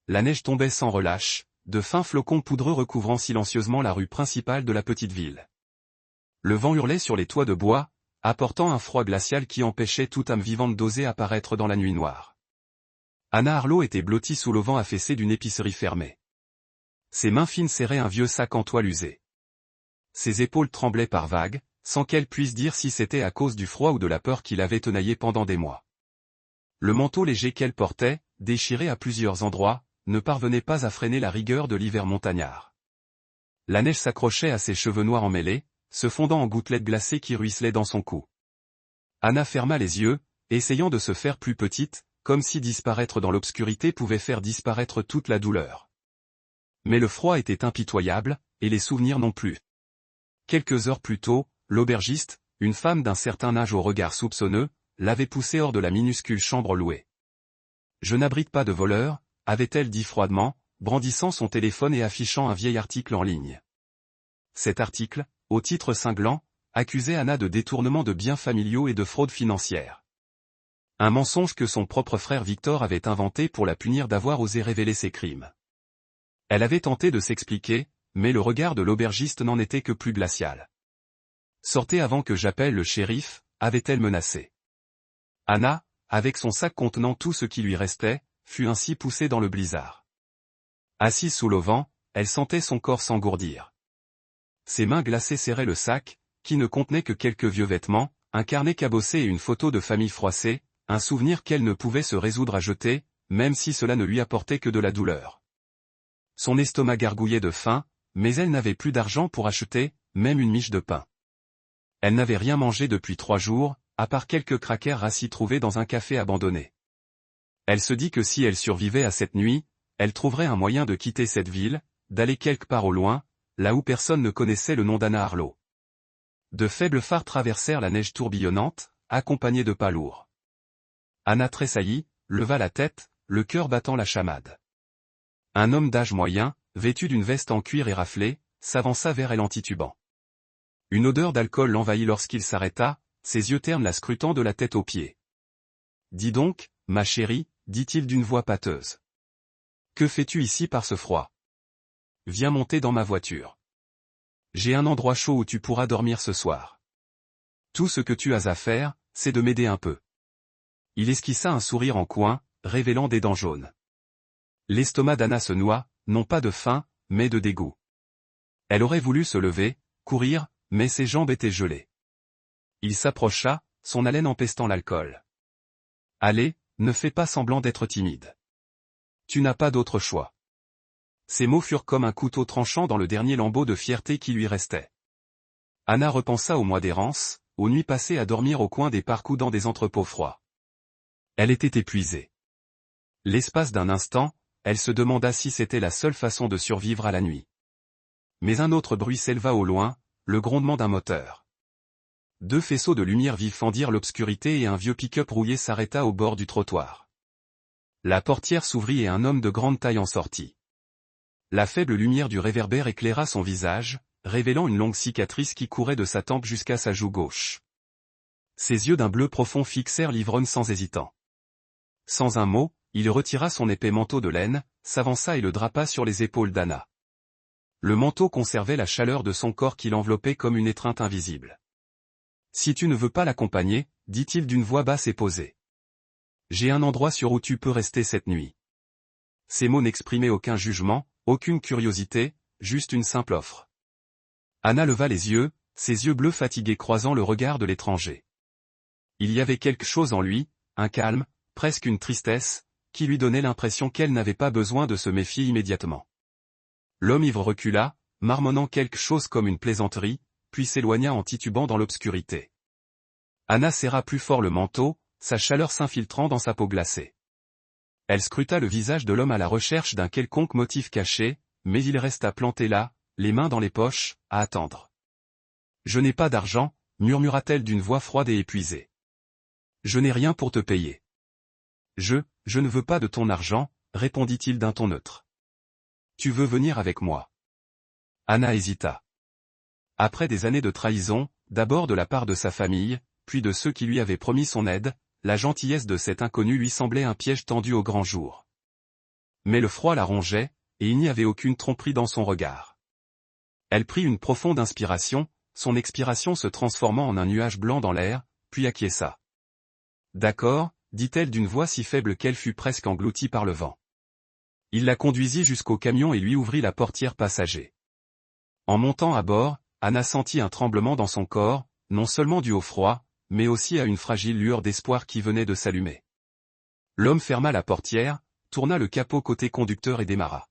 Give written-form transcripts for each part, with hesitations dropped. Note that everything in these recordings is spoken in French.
la neige tombait sans relâche, de fins flocons poudreux recouvrant silencieusement la rue principale de la petite ville. Le vent hurlait sur les toits de bois, apportant un froid glacial qui empêchait toute âme vivante d'oser apparaître dans la nuit noire. Anna Arlo était blottie sous l'auvent affaissé d'une épicerie fermée. Ses mains fines serraient un vieux sac en toile usé. Ses épaules tremblaient par vagues, sans qu'elle puisse dire si c'était à cause du froid ou de la peur qui l'avait tenaillée pendant des mois. Le manteau léger qu'elle portait, déchiré à plusieurs endroits, ne parvenait pas à freiner la rigueur de l'hiver montagnard. La neige s'accrochait à ses cheveux noirs emmêlés, se fondant en gouttelettes glacées qui ruisselaient dans son cou. Anna ferma les yeux, essayant de se faire plus petite, comme si disparaître dans l'obscurité pouvait faire disparaître toute la douleur. Mais le froid était impitoyable, et les souvenirs non plus. Quelques heures plus tôt, l'aubergiste, une femme d'un certain âge au regard soupçonneux, l'avait poussée hors de la minuscule chambre louée. « Je n'abrite pas de voleurs », avait-elle dit froidement, brandissant son téléphone et affichant un vieil article en ligne. Cet article, au titre cinglant, accusait Anna de détournement de biens familiaux et de fraude financière. Un mensonge que son propre frère Victor avait inventé pour la punir d'avoir osé révéler ses crimes. Elle avait tenté de s'expliquer, mais le regard de l'aubergiste n'en était que plus glacial. « Sortez avant que j'appelle le shérif », avait-elle menacé. Anna, avec son sac contenant tout ce qui lui restait, fut ainsi poussée dans le blizzard. Assise sous l'auvent, elle sentait son corps s'engourdir. Ses mains glacées serraient le sac, qui ne contenait que quelques vieux vêtements, un carnet cabossé et une photo de famille froissée, un souvenir qu'elle ne pouvait se résoudre à jeter, même si cela ne lui apportait que de la douleur. Son estomac gargouillait de faim, mais elle n'avait plus d'argent pour acheter, même une miche de pain. Elle n'avait rien mangé depuis 3 jours, à part quelques crackers rassis trouvés dans un café abandonné. Elle se dit que si elle survivait à cette nuit, elle trouverait un moyen de quitter cette ville, d'aller quelque part au loin, là où personne ne connaissait le nom d'Anna Arlo. De faibles phares traversèrent la neige tourbillonnante, accompagnés de pas lourds. Anna tressaillit, leva la tête, le cœur battant la chamade. Un homme d'âge moyen, vêtu d'une veste en cuir éraflée, s'avança vers elle en titubant. Une odeur d'alcool l'envahit lorsqu'il s'arrêta, ses yeux ternes la scrutant de la tête aux pieds. « Dis donc, ma chérie », dit-il d'une voix pâteuse. « Que fais-tu ici par ce froid ? Viens monter dans ma voiture. J'ai un endroit chaud où tu pourras dormir ce soir. Tout ce que tu as à faire, c'est de m'aider un peu. » Il esquissa un sourire en coin, révélant des dents jaunes. L'estomac d'Anna se noua, non pas de faim, mais de dégoût. Elle aurait voulu se lever, courir, mais ses jambes étaient gelées. Il s'approcha, son haleine empestant l'alcool. « Allez, ne fais pas semblant d'être timide. Tu n'as pas d'autre choix. » Ces mots furent comme un couteau tranchant dans le dernier lambeau de fierté qui lui restait. Anna repensa aux mois d'errance, aux nuits passées à dormir au coin des parcs ou dans des entrepôts froids. Elle était épuisée. L'espace d'un instant, elle se demanda si c'était la seule façon de survivre à la nuit. Mais un autre bruit s'éleva au loin, le grondement d'un moteur. 2 faisceaux de lumière vive fendirent l'obscurité et un vieux pick-up rouillé s'arrêta au bord du trottoir. La portière s'ouvrit et un homme de grande taille en sortit. La faible lumière du réverbère éclaira son visage, révélant une longue cicatrice qui courait de sa tempe jusqu'à sa joue gauche. Ses yeux d'un bleu profond fixèrent l'ivrogne sans hésitant. Sans un mot, il retira son épais manteau de laine, s'avança et le drapa sur les épaules d'Anna. Le manteau conservait la chaleur de son corps qui l'enveloppait comme une étreinte invisible. « Si tu ne veux pas l'accompagner, dit-il d'une voix basse et posée. J'ai un endroit sûr où tu peux rester cette nuit. » Ces mots n'exprimaient aucun jugement, aucune curiosité, juste une simple offre. Anna leva les yeux, ses yeux bleus fatigués croisant le regard de l'étranger. Il y avait quelque chose en lui, un calme, presque une tristesse, qui lui donnait l'impression qu'elle n'avait pas besoin de se méfier immédiatement. L'homme ivre recula, marmonnant quelque chose comme une plaisanterie, puis s'éloigna en titubant dans l'obscurité. Anna serra plus fort le manteau, sa chaleur s'infiltrant dans sa peau glacée. Elle scruta le visage de l'homme à la recherche d'un quelconque motif caché, mais il resta planté là, les mains dans les poches, à attendre. « Je n'ai pas d'argent, » murmura-t-elle d'une voix froide et épuisée. « Je n'ai rien pour te payer. »« Je ne veux pas de ton argent, » répondit-il d'un ton neutre. « Tu veux venir avec moi ?» Anna hésita. Après des années de trahison, d'abord de la part de sa famille, puis de ceux qui lui avaient promis son aide, la gentillesse de cet inconnu lui semblait un piège tendu au grand jour. Mais le froid la rongeait, et il n'y avait aucune tromperie dans son regard. Elle prit une profonde inspiration, son expiration se transformant en un nuage blanc dans l'air, puis acquiesça. D'accord, dit-elle d'une voix si faible qu'elle fut presque engloutie par le vent. Il la conduisit jusqu'au camion et lui ouvrit la portière passager. En montant à bord, Anna sentit un tremblement dans son corps, non seulement dû au froid, mais aussi à une fragile lueur d'espoir qui venait de s'allumer. L'homme ferma la portière, tourna le capot côté conducteur et démarra.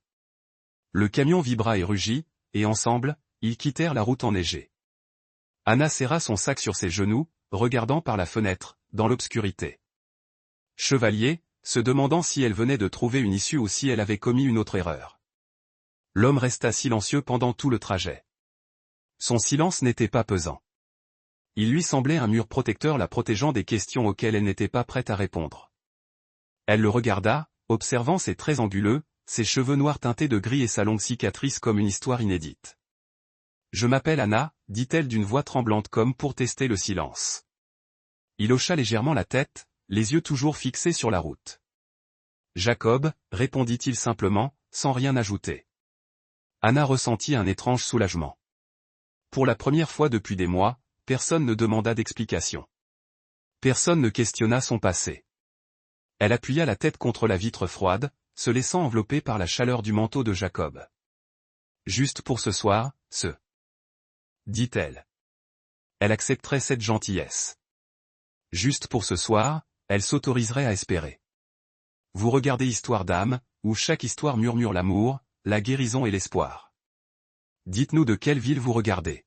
Le camion vibra et rugit, et ensemble, ils quittèrent la route enneigée. Anna serra son sac sur ses genoux, regardant par la fenêtre, dans l'obscurité. Chevalier, se demandant si elle venait de trouver une issue ou si elle avait commis une autre erreur. L'homme resta silencieux pendant tout le trajet. Son silence n'était pas pesant. Il lui semblait un mur protecteur la protégeant des questions auxquelles elle n'était pas prête à répondre. Elle le regarda, observant ses traits anguleux, ses cheveux noirs teintés de gris et sa longue cicatrice comme une histoire inédite. « Je m'appelle Anna », dit-elle d'une voix tremblante comme pour tester le silence. Il hocha légèrement la tête, les yeux toujours fixés sur la route. « Jacob », répondit-il simplement, sans rien ajouter. Anna ressentit un étrange soulagement. Pour la première fois depuis des mois, personne ne demanda d'explication. Personne ne questionna son passé. Elle appuya la tête contre la vitre froide, se laissant envelopper par la chaleur du manteau de Jacob. « Juste pour ce soir, dit-elle. Elle accepterait cette gentillesse. Juste pour ce soir, elle s'autoriserait à espérer. Vous regardez Histoire d'âme, où chaque histoire murmure l'amour, la guérison et l'espoir. Dites-nous de quelle ville vous regardez.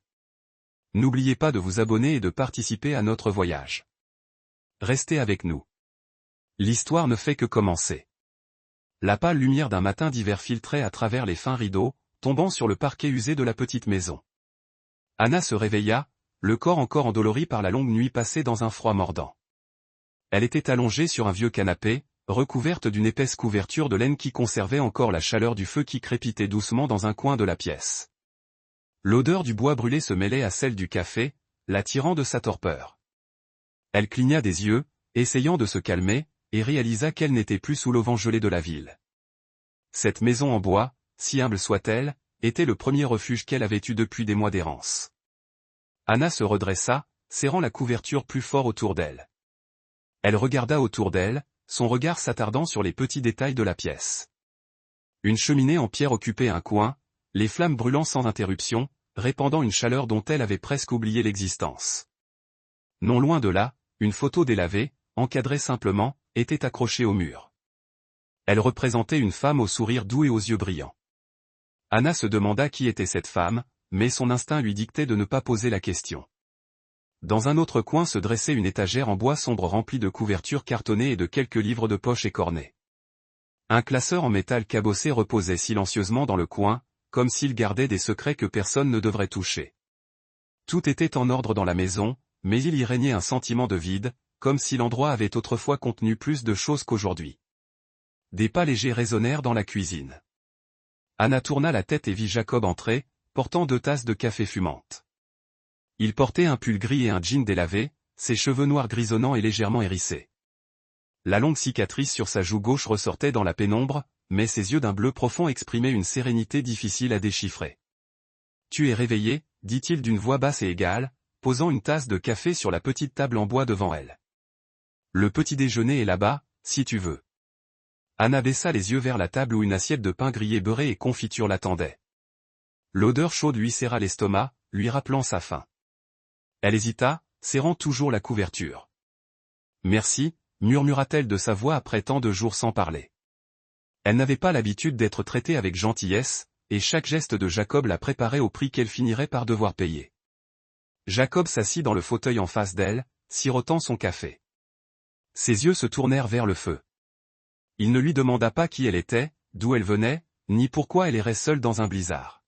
N'oubliez pas de vous abonner et de participer à notre voyage. Restez avec nous. L'histoire ne fait que commencer. La pâle lumière d'un matin d'hiver filtrait à travers les fins rideaux, tombant sur le parquet usé de la petite maison. Anna se réveilla, le corps encore endolori par la longue nuit passée dans un froid mordant. Elle était allongée sur un vieux canapé, recouverte d'une épaisse couverture de laine qui conservait encore la chaleur du feu qui crépitait doucement dans un coin de la pièce. L'odeur du bois brûlé se mêlait à celle du café, la tirant de sa torpeur. Elle cligna des yeux, essayant de se calmer, et réalisa qu'elle n'était plus sous l'auvent gelé de la ville. Cette maison en bois, si humble soit-elle, était le premier refuge qu'elle avait eu depuis des mois d'errance. Anna se redressa, serrant la couverture plus fort autour d'elle. Elle regarda autour d'elle, son regard s'attardant sur les petits détails de la pièce. Une cheminée en pierre occupait un coin, les flammes brûlant sans interruption, répandant une chaleur dont elle avait presque oublié l'existence. Non loin de là, une photo délavée, encadrée simplement, était accrochée au mur. Elle représentait une femme au sourire doux et aux yeux brillants. Anna se demanda qui était cette femme, mais son instinct lui dictait de ne pas poser la question. Dans un autre coin se dressait une étagère en bois sombre remplie de couvertures cartonnées et de quelques livres de poche écornés. Un classeur en métal cabossé reposait silencieusement dans le coin, comme s'il gardait des secrets que personne ne devrait toucher. Tout était en ordre dans la maison, mais il y régnait un sentiment de vide, comme si l'endroit avait autrefois contenu plus de choses qu'aujourd'hui. Des pas légers résonnèrent dans la cuisine. Anna tourna la tête et vit Jacob entrer, portant 2 tasses de café fumantes. Il portait un pull gris et un jean délavé, ses cheveux noirs grisonnants et légèrement hérissés. La longue cicatrice sur sa joue gauche ressortait dans la pénombre, mais ses yeux d'un bleu profond exprimaient une sérénité difficile à déchiffrer. « Tu es réveillé ?» dit-il d'une voix basse et égale, posant une tasse de café sur la petite table en bois devant elle. « Le petit déjeuner est là-bas, si tu veux. » Anna baissa les yeux vers la table où une assiette de pain grillé beurré et confiture l'attendait. L'odeur chaude lui serra l'estomac, lui rappelant sa faim. Elle hésita, serrant toujours la couverture. « Merci », murmura-t-elle de sa voix après tant de jours sans parler. Elle n'avait pas l'habitude d'être traitée avec gentillesse, et chaque geste de Jacob la préparait au prix qu'elle finirait par devoir payer. Jacob s'assit dans le fauteuil en face d'elle, sirotant son café. Ses yeux se tournèrent vers le feu. Il ne lui demanda pas qui elle était, d'où elle venait, ni pourquoi elle errait seule dans un blizzard.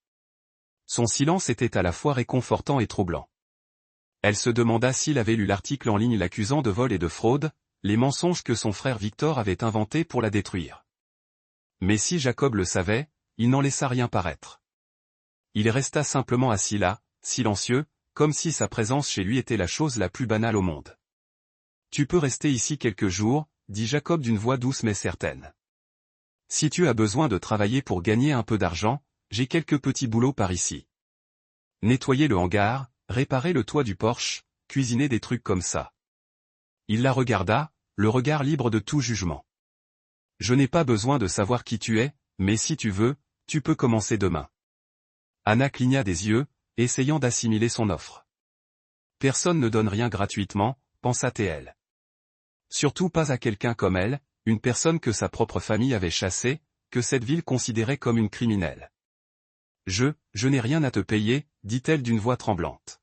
Son silence était à la fois réconfortant et troublant. Elle se demanda s'il avait lu l'article en ligne l'accusant de vol et de fraude, les mensonges que son frère Victor avait inventés pour la détruire. Mais si Jacob le savait, il n'en laissa rien paraître. Il resta simplement assis là, silencieux, comme si sa présence chez lui était la chose la plus banale au monde. « Tu peux rester ici quelques jours », dit Jacob d'une voix douce mais certaine. « Si tu as besoin de travailler pour gagner un peu d'argent, j'ai quelques petits boulots par ici. Nettoyer le hangar, réparer le toit du Porsche, cuisiner des trucs comme ça. Il la regarda, le regard libre de tout jugement. Je n'ai pas besoin de savoir qui tu es, mais si tu veux, tu peux commencer demain. Anna cligna des yeux, essayant d'assimiler son offre. Personne ne donne rien gratuitement, pensa-t-elle. Surtout pas à quelqu'un comme elle, une personne que sa propre famille avait chassée, que cette ville considérait comme une criminelle. Je n'ai rien à te payer, dit-elle d'une voix tremblante.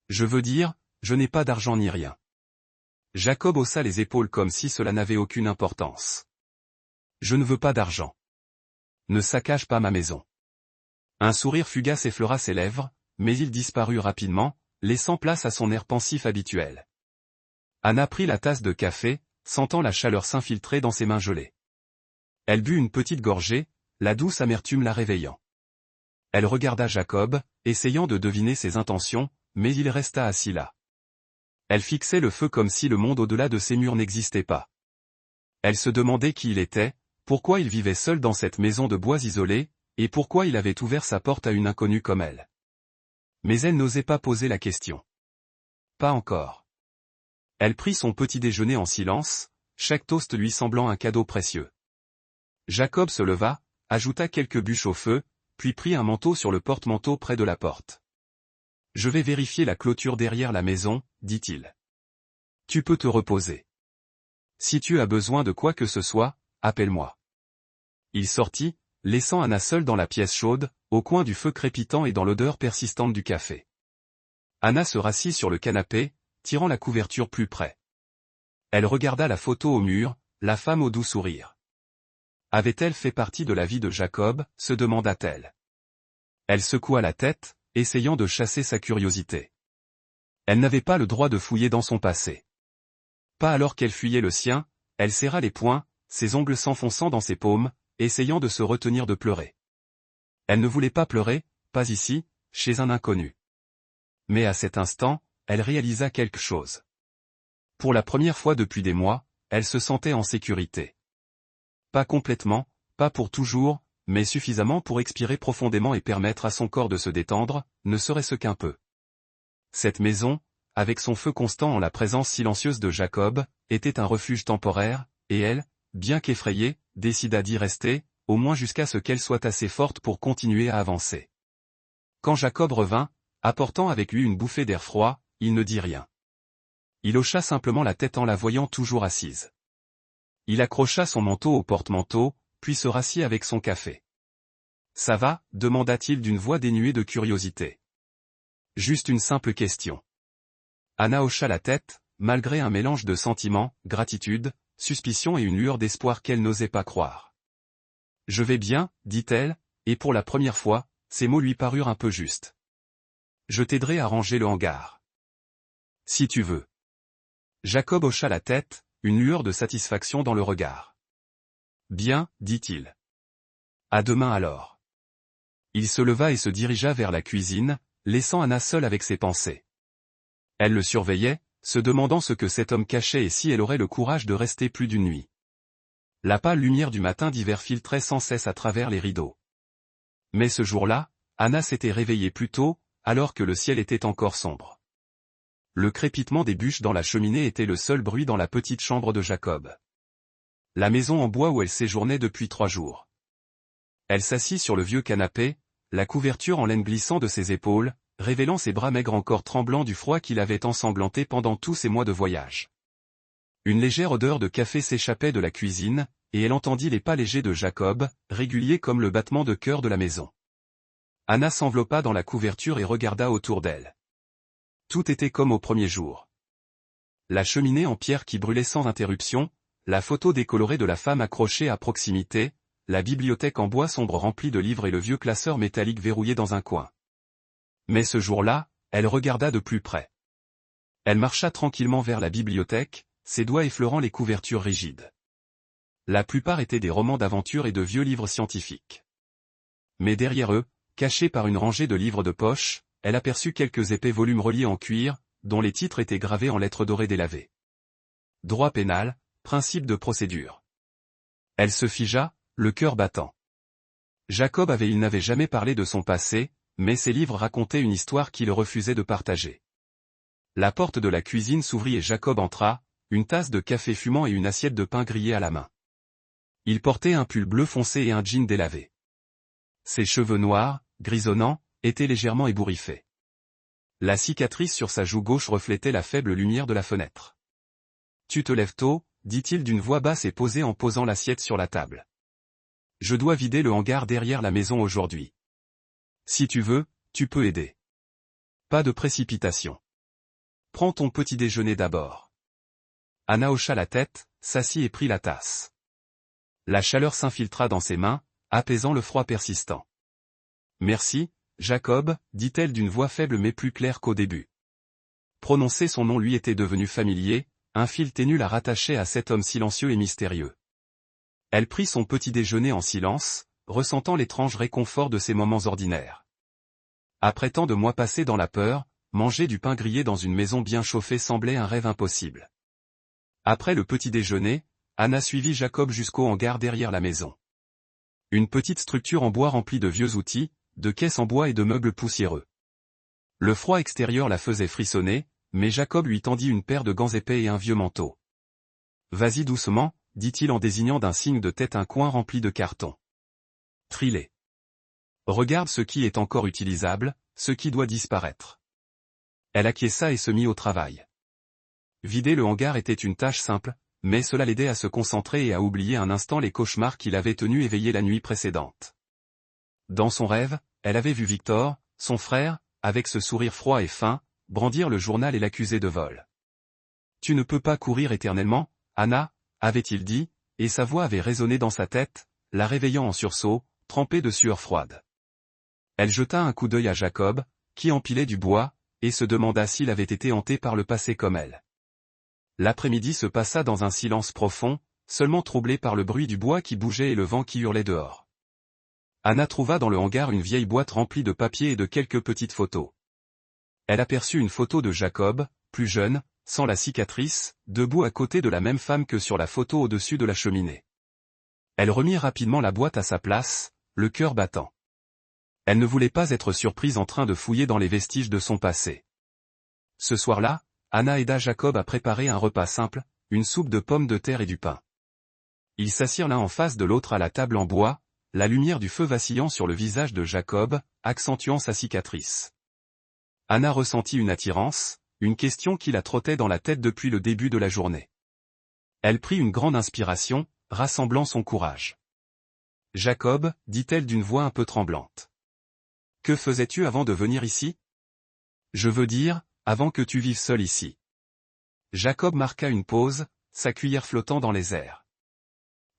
Je veux dire, je n'ai pas d'argent ni rien. Jacob haussa les épaules comme si cela n'avait aucune importance. Je ne veux pas d'argent. Ne saccage pas ma maison. Un sourire fugace effleura ses lèvres, mais il disparut rapidement, laissant place à son air pensif habituel. Anna prit la tasse de café, sentant la chaleur s'infiltrer dans ses mains gelées. Elle but une petite gorgée, la douce amertume la réveillant. Elle regarda Jacob, essayant de deviner ses intentions, mais il resta assis là. Elle fixait le feu comme si le monde au-delà de ces murs n'existait pas. Elle se demandait qui il était, pourquoi il vivait seul dans cette maison de bois isolée, et pourquoi il avait ouvert sa porte à une inconnue comme elle. Mais elle n'osait pas poser la question. Pas encore. Elle prit son petit déjeuner en silence, chaque toast lui semblant un cadeau précieux. Jacob se leva, ajouta quelques bûches au feu, puis prit un manteau sur le porte-manteau près de la porte. « Je vais vérifier la clôture derrière la maison, dit-il. Tu peux te reposer. Si tu as besoin de quoi que ce soit, appelle-moi. » Il sortit, laissant Anna seule dans la pièce chaude, au coin du feu crépitant et dans l'odeur persistante du café. Anna se rassit sur le canapé, tirant la couverture plus près. Elle regarda la photo au mur, la femme au doux sourire. Avait-elle fait partie de la vie de Jacob, se demanda-t-elle. Elle secoua la tête, essayant de chasser sa curiosité. Elle n'avait pas le droit de fouiller dans son passé. Pas alors qu'elle fuyait le sien, elle serra les poings, ses ongles s'enfonçant dans ses paumes, essayant de se retenir de pleurer. Elle ne voulait pas pleurer, pas ici, chez un inconnu. Mais à cet instant, elle réalisa quelque chose. Pour la première fois depuis des mois, elle se sentait en sécurité. Pas complètement, pas pour toujours, mais suffisamment pour expirer profondément et permettre à son corps de se détendre, ne serait-ce qu'un peu. Cette maison, avec son feu constant en la présence silencieuse de Jacob, était un refuge temporaire, et elle, bien qu'effrayée, décida d'y rester, au moins jusqu'à ce qu'elle soit assez forte pour continuer à avancer. Quand Jacob revint, apportant avec lui une bouffée d'air froid, il ne dit rien. Il hocha simplement la tête en la voyant toujours assise. Il accrocha son manteau au porte-manteau, puis se rassit avec son café. « Ça va » demanda-t-il d'une voix dénuée de curiosité. « Juste une simple question. » Anna hocha la tête, malgré un mélange de sentiments, gratitude, suspicion et une lueur d'espoir qu'elle n'osait pas croire. « Je vais bien, dit-elle, et pour la première fois, ces mots lui parurent un peu justes. « Je t'aiderai à ranger le hangar. Si tu veux. » Jacob hocha la tête, une lueur de satisfaction dans le regard. « Bien, dit-il. À demain alors. » Il se leva et se dirigea vers la cuisine, laissant Anna seule avec ses pensées. Elle le surveillait, se demandant ce que cet homme cachait et si elle aurait le courage de rester plus d'une nuit. La pâle lumière du matin d'hiver filtrait sans cesse à travers les rideaux. Mais ce jour-là, Anna s'était réveillée plus tôt, alors que le ciel était encore sombre. Le crépitement des bûches dans la cheminée était le seul bruit dans la petite chambre de Jacob. La maison en bois où elle séjournait depuis 3 jours. Elle s'assit sur le vieux canapé, la couverture en laine glissant de ses épaules, révélant ses bras maigres encore tremblants du froid qu'il avait ensanglanté pendant tous ces mois de voyage. Une légère odeur de café s'échappait de la cuisine, et elle entendit les pas légers de Jacob, réguliers comme le battement de cœur de la maison. Anna s'enveloppa dans la couverture et regarda autour d'elle. Tout était comme au premier jour. La cheminée en pierre qui brûlait sans interruption, la photo décolorée de la femme accrochée à proximité, la bibliothèque en bois sombre remplie de livres et le vieux classeur métallique verrouillé dans un coin. Mais ce jour-là, elle regarda de plus près. Elle marcha tranquillement vers la bibliothèque, ses doigts effleurant les couvertures rigides. La plupart étaient des romans d'aventure et de vieux livres scientifiques. Mais derrière eux, cachés par une rangée de livres de poche, elle aperçut quelques épais volumes reliés en cuir, dont les titres étaient gravés en lettres dorées délavées. Droit pénal, principe de procédure. Elle se figea, le cœur battant. Il n'avait jamais parlé de son passé, mais ses livres racontaient une histoire qu'il refusait de partager. La porte de la cuisine s'ouvrit et Jacob entra, une tasse de café fumant et une assiette de pain grillé à la main. Il portait un pull bleu foncé et un jean délavé. Ses cheveux noirs, grisonnants, étaient légèrement ébouriffés. La cicatrice sur sa joue gauche reflétait la faible lumière de la fenêtre. « Tu te lèves tôt » dit-il d'une voix basse et posée en posant l'assiette sur la table. « Je dois vider le hangar derrière la maison aujourd'hui. Si tu veux, tu peux aider. Pas de précipitation. Prends ton petit déjeuner d'abord. » Anna hocha la tête, s'assit et prit la tasse. La chaleur s'infiltra dans ses mains, apaisant le froid persistant. « Merci, Jacob, dit-elle d'une voix faible mais plus claire qu'au début. Prononcer son nom lui était devenu familier, un fil ténu la rattachait à cet homme silencieux et mystérieux. Elle prit son petit déjeuner en silence, ressentant l'étrange réconfort de ces moments ordinaires. Après tant de mois passés dans la peur, manger du pain grillé dans une maison bien chauffée semblait un rêve impossible. Après le petit déjeuner, Anna suivit Jacob jusqu'au hangar derrière la maison. Une petite structure en bois remplie de vieux outils, de caisses en bois et de meubles poussiéreux. Le froid extérieur la faisait frissonner, mais Jacob lui tendit une paire de gants épais et un vieux manteau. « Vas-y doucement » dit-il en désignant d'un signe de tête un coin rempli de cartons. « Trie-les. Regarde ce qui est encore utilisable, ce qui doit disparaître. » Elle acquiesça et se mit au travail. Vider le hangar était une tâche simple, mais cela l'aidait à se concentrer et à oublier un instant les cauchemars qui l'avaient tenu éveillé la nuit précédente. Dans son rêve, elle avait vu Victor, son frère, avec ce sourire froid et fin, brandir le journal et l'accuser de vol. « Tu ne peux pas courir éternellement, Anna » avait-il dit, et sa voix avait résonné dans sa tête, la réveillant en sursaut, trempée de sueur froide. Elle jeta un coup d'œil à Jacob, qui empilait du bois, et se demanda s'il avait été hanté par le passé comme elle. L'après-midi se passa dans un silence profond, seulement troublé par le bruit du bois qui bougeait et le vent qui hurlait dehors. Anna trouva dans le hangar une vieille boîte remplie de papiers et de quelques petites photos. Elle aperçut une photo de Jacob, plus jeune, sans la cicatrice, debout à côté de la même femme que sur la photo au-dessus de la cheminée. Elle remit rapidement la boîte à sa place, le cœur battant. Elle ne voulait pas être surprise en train de fouiller dans les vestiges de son passé. Ce soir-là, Anna aida Jacob à préparer un repas simple, une soupe de pommes de terre et du pain. Ils s'assirent l'un en face de l'autre à la table en bois, la lumière du feu vacillant sur le visage de Jacob, accentuant sa cicatrice. Anna ressentit une attirance, une question qui la trottait dans la tête depuis le début de la journée. Elle prit une grande inspiration, rassemblant son courage. « Jacob, dit-elle d'une voix un peu tremblante. Que faisais-tu avant de venir ici ? Je veux dire, avant que tu vives seul ici. » Jacob marqua une pause, sa cuillère flottant dans les airs.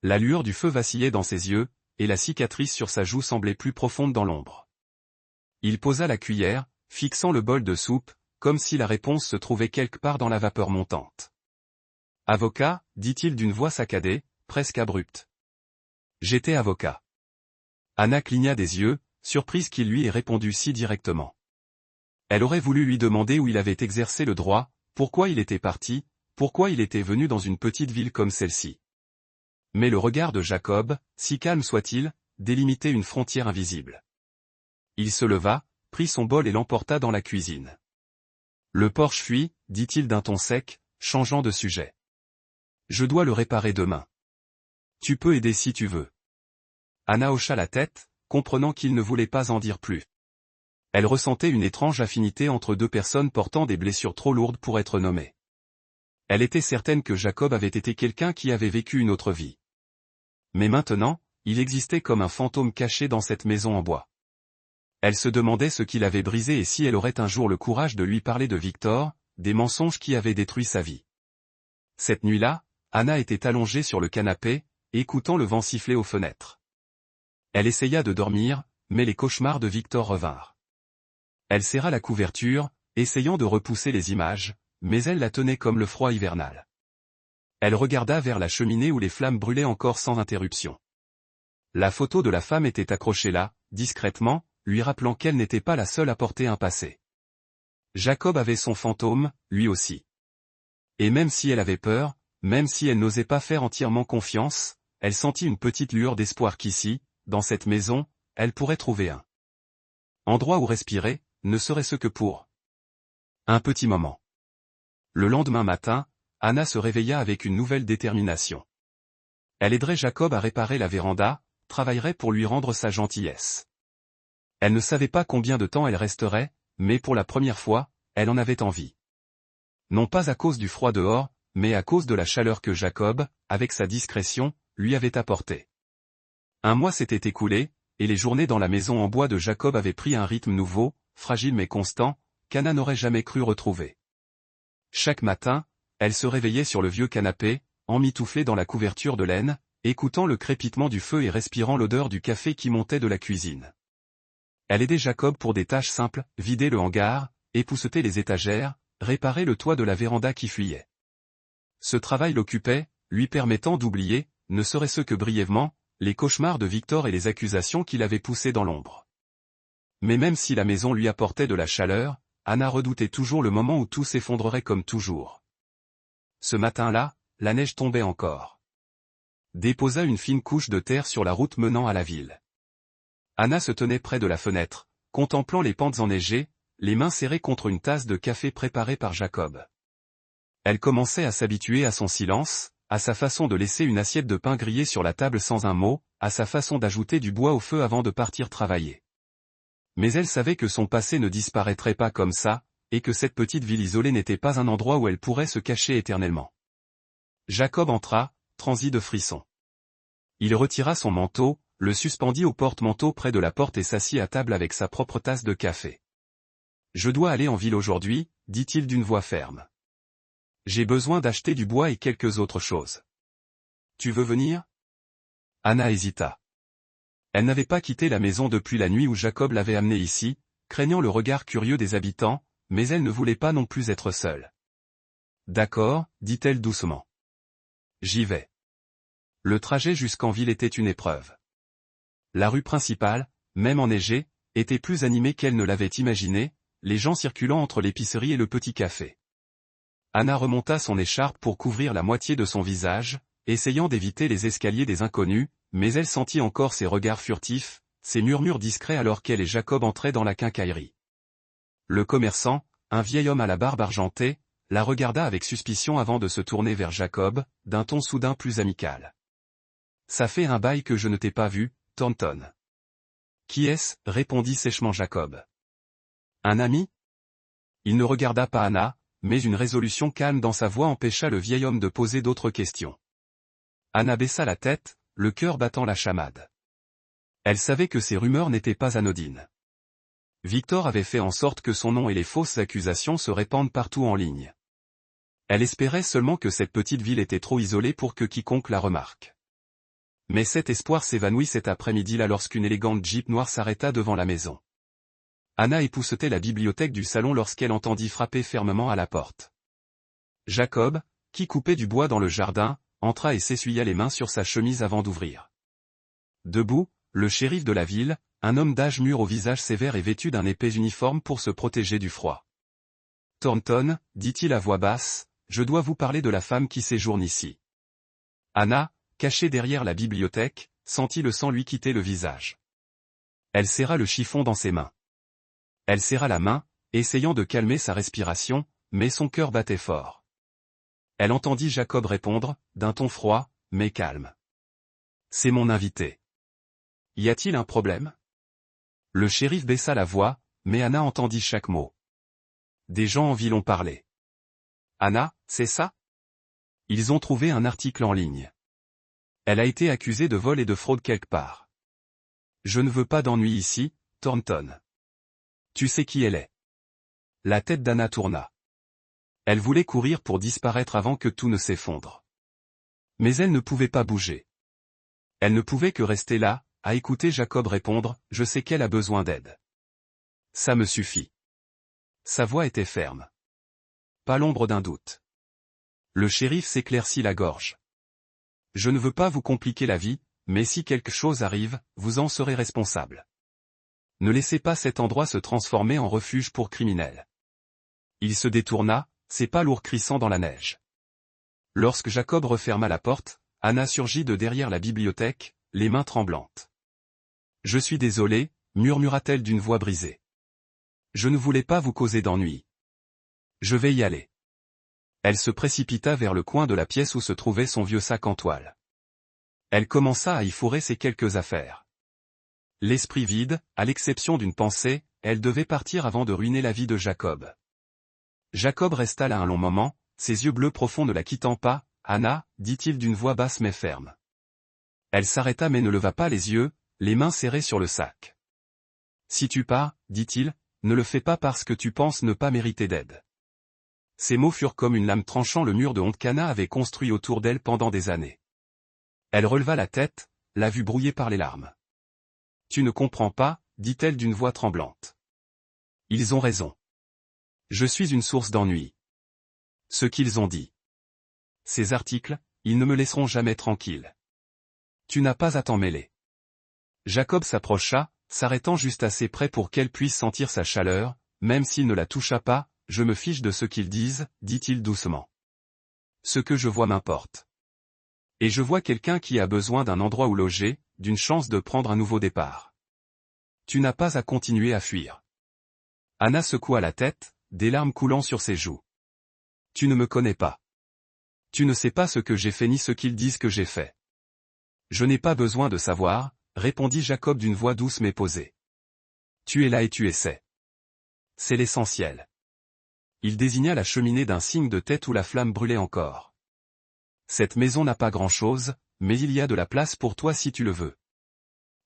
La lueur du feu vacillait dans ses yeux, et la cicatrice sur sa joue semblait plus profonde dans l'ombre. Il posa la cuillère, fixant le bol de soupe, comme si la réponse se trouvait quelque part dans la vapeur montante. « Avocat, dit-il d'une voix saccadée, presque abrupte. J'étais avocat. Anna cligna des yeux, surprise qu'il lui ait répondu si directement. Elle aurait voulu lui demander où il avait exercé le droit, pourquoi il était parti, pourquoi il était venu dans une petite ville comme celle-ci. Mais le regard de Jacob, si calme soit-il, délimitait une frontière invisible. Il se leva, prit son bol et l'emporta dans la cuisine. Le Porsche fuit, dit-il d'un ton sec, changeant de sujet. Je dois le réparer demain. Tu peux aider si tu veux. Anna hocha la tête, comprenant qu'il ne voulait pas en dire plus. Elle ressentait une étrange affinité entre deux personnes portant des blessures trop lourdes pour être nommées. Elle était certaine que Jacob avait été quelqu'un qui avait vécu une autre vie. Mais maintenant, il existait comme un fantôme caché dans cette maison en bois. Elle se demandait ce qui l'avait brisé et si elle aurait un jour le courage de lui parler de Victor, des mensonges qui avaient détruit sa vie. Cette nuit-là, Anna était allongée sur le canapé, écoutant le vent siffler aux fenêtres. Elle essaya de dormir, mais les cauchemars de Victor revinrent. Elle serra la couverture, essayant de repousser les images, mais elle la tenait comme le froid hivernal. Elle regarda vers la cheminée où les flammes brûlaient encore sans interruption. La photo de la femme était accrochée là, discrètement, lui rappelant qu'elle n'était pas la seule à porter un passé. Jacob avait son fantôme, lui aussi. Et même si elle avait peur, même si elle n'osait pas faire entièrement confiance, elle sentit une petite lueur d'espoir qu'ici, dans cette maison, elle pourrait trouver un endroit où respirer, ne serait-ce que pour un petit moment. Le lendemain matin, Anna se réveilla avec une nouvelle détermination. Elle aiderait Jacob à réparer la véranda, travaillerait pour lui rendre sa gentillesse. Elle ne savait pas combien de temps elle resterait, mais pour la première fois, elle en avait envie. Non pas à cause du froid dehors, mais à cause de la chaleur que Jacob, avec sa discrétion, lui avait apportée. Un mois s'était écoulé, et les journées dans la maison en bois de Jacob avaient pris un rythme nouveau, fragile mais constant, qu'Anna n'aurait jamais cru retrouver. Chaque matin, elle se réveillait sur le vieux canapé, emmitouflée dans la couverture de laine, écoutant le crépitement du feu et respirant l'odeur du café qui montait de la cuisine. Elle aidait Jacob pour des tâches simples, vider le hangar, épousseter les étagères, réparer le toit de la véranda qui fuyait. Ce travail l'occupait, lui permettant d'oublier, ne serait-ce que brièvement, les cauchemars de Victor et les accusations qui l'avaient poussé dans l'ombre. Mais même si la maison lui apportait de la chaleur, Anna redoutait toujours le moment où tout s'effondrerait comme toujours. Ce matin-là, la neige tombait encore. Déposa une fine couche de terre sur la route menant à la ville. Anna se tenait près de la fenêtre, contemplant les pentes enneigées, les mains serrées contre une tasse de café préparée par Jacob. Elle commençait à s'habituer à son silence, à sa façon de laisser une assiette de pain grillé sur la table sans un mot, à sa façon d'ajouter du bois au feu avant de partir travailler. Mais elle savait que son passé ne disparaîtrait pas comme ça, et que cette petite ville isolée n'était pas un endroit où elle pourrait se cacher éternellement. Jacob entra, transi de frissons. Il retira son manteau, le suspendit au porte-manteau près de la porte et s'assit à table avec sa propre tasse de café. « Je dois aller en ville aujourd'hui, dit-il d'une voix ferme. J'ai besoin d'acheter du bois et quelques autres choses. Tu veux venir ? Anna hésita. Elle n'avait pas quitté la maison depuis la nuit où Jacob l'avait amenée ici, craignant le regard curieux des habitants, mais elle ne voulait pas non plus être seule. D'accord, dit-elle doucement. J'y vais. Le trajet jusqu'en ville était une épreuve. La rue principale, même enneigée, était plus animée qu'elle ne l'avait imaginé, les gens circulant entre l'épicerie et le petit café. Anna remonta son écharpe pour couvrir la moitié de son visage, essayant d'éviter les escaliers des inconnus, mais elle sentit encore ses regards furtifs, ses murmures discrets alors qu'elle et Jacob entraient dans la quincaillerie. Le commerçant, un vieil homme à la barbe argentée, la regarda avec suspicion avant de se tourner vers Jacob, d'un ton soudain plus amical. « Ça fait un bail que je ne t'ai pas vu, Thornton. »« Qui est-ce » répondit sèchement Jacob. « Un ami ?» Il ne regarda pas Anna, mais une résolution calme dans sa voix empêcha le vieil homme de poser d'autres questions. Anna baissa la tête, le cœur battant la chamade. Elle savait que ces rumeurs n'étaient pas anodines. Victor avait fait en sorte que son nom et les fausses accusations se répandent partout en ligne. Elle espérait seulement que cette petite ville était trop isolée pour que quiconque la remarque. Mais cet espoir s'évanouit cet après-midi-là lorsqu'une élégante Jeep noire s'arrêta devant la maison. Anna époussetait la bibliothèque du salon lorsqu'elle entendit frapper fermement à la porte. Jacob, qui coupait du bois dans le jardin, entra et s'essuya les mains sur sa chemise avant d'ouvrir. Debout, le shérif de la ville, un homme d'âge mûr au visage sévère et vêtu d'un épais uniforme pour se protéger du froid. « Thornton, dit-il à voix basse, je dois vous parler de la femme qui séjourne ici. » Anna, cachée derrière la bibliothèque, sentit le sang lui quitter le visage. Elle serra le chiffon dans ses mains. Elle serra la main, essayant de calmer sa respiration, mais son cœur battait fort. Elle entendit Jacob répondre, d'un ton froid, mais calme. « C'est mon invité. Y a-t-il un problème ?» Le shérif baissa la voix, mais Anna entendit chaque mot. Des gens en ville ont parlé. Anna, c'est ça ? Ils ont trouvé un article en ligne. Elle a été accusée de vol et de fraude quelque part. Je ne veux pas d'ennui ici, Thornton. Tu sais qui elle est. La tête d'Anna tourna. Elle voulait courir pour disparaître avant que tout ne s'effondre. Mais elle ne pouvait pas bouger. Elle ne pouvait que rester là, à écouter Jacob répondre, je sais qu'elle a besoin d'aide. Ça me suffit. Sa voix était ferme. Pas l'ombre d'un doute. Le shérif s'éclaircit la gorge. Je ne veux pas vous compliquer la vie, mais si quelque chose arrive, vous en serez responsable. Ne laissez pas cet endroit se transformer en refuge pour criminels. Il se détourna, ses pas lourds crissant dans la neige. Lorsque Jacob referma la porte, Anna surgit de derrière la bibliothèque, les mains tremblantes. « Je suis désolée, murmura-t-elle d'une voix brisée. Je ne voulais pas vous causer d'ennui. Je vais y aller. Elle se précipita vers le coin de la pièce où se trouvait son vieux sac en toile. Elle commença à y fourrer ses quelques affaires. L'esprit vide, à l'exception d'une pensée, elle devait partir avant de ruiner la vie de Jacob. Jacob resta là un long moment, ses yeux bleus profonds ne la quittant pas. « Anna » dit-il d'une voix basse mais ferme. Elle s'arrêta mais ne leva pas les yeux, les mains serrées sur le sac. « Si tu pars, dit-il, ne le fais pas parce que tu penses ne pas mériter d'aide. » Ces mots furent comme une lame tranchant le mur de honte qu'Anna avait construit autour d'elle pendant des années. Elle releva la tête, la vue brouillée par les larmes. « Tu ne comprends pas, dit-elle d'une voix tremblante. Ils ont raison. Je suis une source d'ennui. Ce qu'ils ont dit. Ces articles, ils ne me laisseront jamais tranquille. Tu n'as pas à t'en mêler. » Jacob s'approcha, s'arrêtant juste assez près pour qu'elle puisse sentir sa chaleur, même s'il ne la toucha pas. « Je me fiche de ce qu'ils disent, dit-il doucement. Ce que je vois m'importe. Et je vois quelqu'un qui a besoin d'un endroit où loger, d'une chance de prendre un nouveau départ. Tu n'as pas à continuer à fuir. » Anna secoua la tête, des larmes coulant sur ses joues. « Tu ne me connais pas. Tu ne sais pas ce que j'ai fait ni ce qu'ils disent que j'ai fait. »« Je n'ai pas besoin de savoir, » répondit Jacob d'une voix douce mais posée. « Tu es là et tu essaies. C'est l'essentiel. » Il désigna la cheminée d'un signe de tête où la flamme brûlait encore. « Cette maison n'a pas grand-chose, mais il y a de la place pour toi si tu le veux. »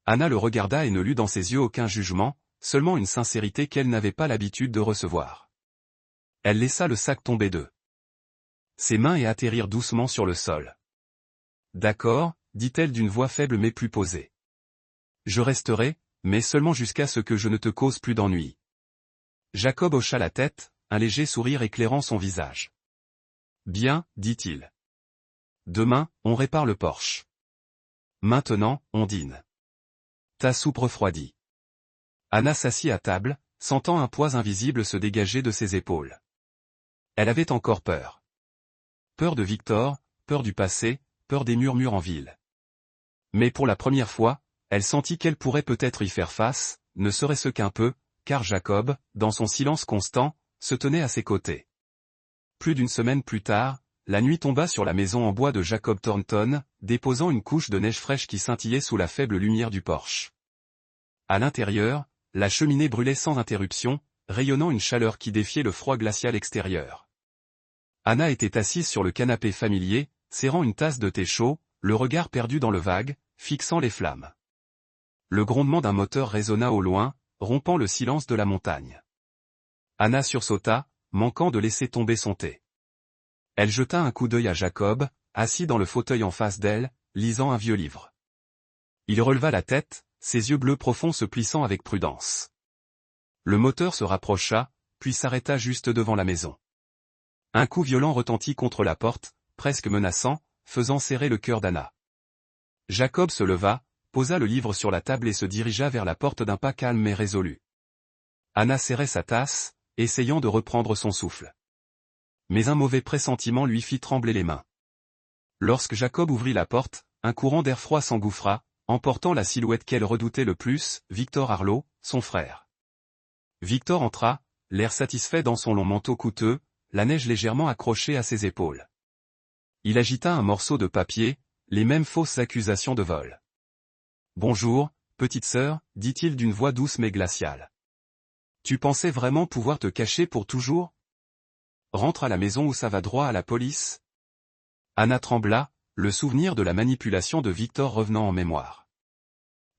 Anna le regarda et ne lut dans ses yeux aucun jugement, seulement une sincérité qu'elle n'avait pas l'habitude de recevoir. Elle laissa le sac tomber d'eux. Ses mains et atterrir doucement sur le sol. « D'accord, » dit-elle d'une voix faible mais plus posée. « Je resterai, mais seulement jusqu'à ce que je ne te cause plus d'ennui. » Jacob hocha la tête, un léger sourire éclairant son visage. « Bien, » dit-il. « Demain, on répare le porche. Maintenant, on dîne. Ta soupe refroidit. » Anna s'assit à table, sentant un poids invisible se dégager de ses épaules. Elle avait encore peur. Peur de Victor, peur du passé, peur des murmures en ville. Mais pour la première fois, elle sentit qu'elle pourrait peut-être y faire face, ne serait-ce qu'un peu, car Jacob, dans son silence constant, se tenait à ses côtés. Plus d'une semaine plus tard, la nuit tomba sur la maison en bois de Jacob Thornton, déposant une couche de neige fraîche qui scintillait sous la faible lumière du porche. À l'intérieur, la cheminée brûlait sans interruption, rayonnant une chaleur qui défiait le froid glacial extérieur. Anna était assise sur le canapé familier, serrant une tasse de thé chaud, le regard perdu dans le vague, fixant les flammes. Le grondement d'un moteur résonna au loin, rompant le silence de la montagne. Anna sursauta, manquant de laisser tomber son thé. Elle jeta un coup d'œil à Jacob, assis dans le fauteuil en face d'elle, lisant un vieux livre. Il releva la tête, ses yeux bleus profonds se plissant avec prudence. Le moteur se rapprocha, puis s'arrêta juste devant la maison. Un coup violent retentit contre la porte, presque menaçant, faisant serrer le cœur d'Anna. Jacob se leva, posa le livre sur la table et se dirigea vers la porte d'un pas calme mais résolu. Anna serrait sa tasse, essayant de reprendre son souffle. Mais un mauvais pressentiment lui fit trembler les mains. Lorsque Jacob ouvrit la porte, un courant d'air froid s'engouffra, emportant la silhouette qu'elle redoutait le plus, Victor Harlow, son frère. Victor entra, l'air satisfait dans son long manteau coûteux, la neige légèrement accrochée à ses épaules. Il agita un morceau de papier, les mêmes fausses accusations de vol. « Bonjour, petite sœur, dit-il d'une voix douce mais glaciale. Tu pensais vraiment pouvoir te cacher pour toujours ? Rentre à la maison ou ça va droit à la police ?» Anna trembla, le souvenir de la manipulation de Victor revenant en mémoire.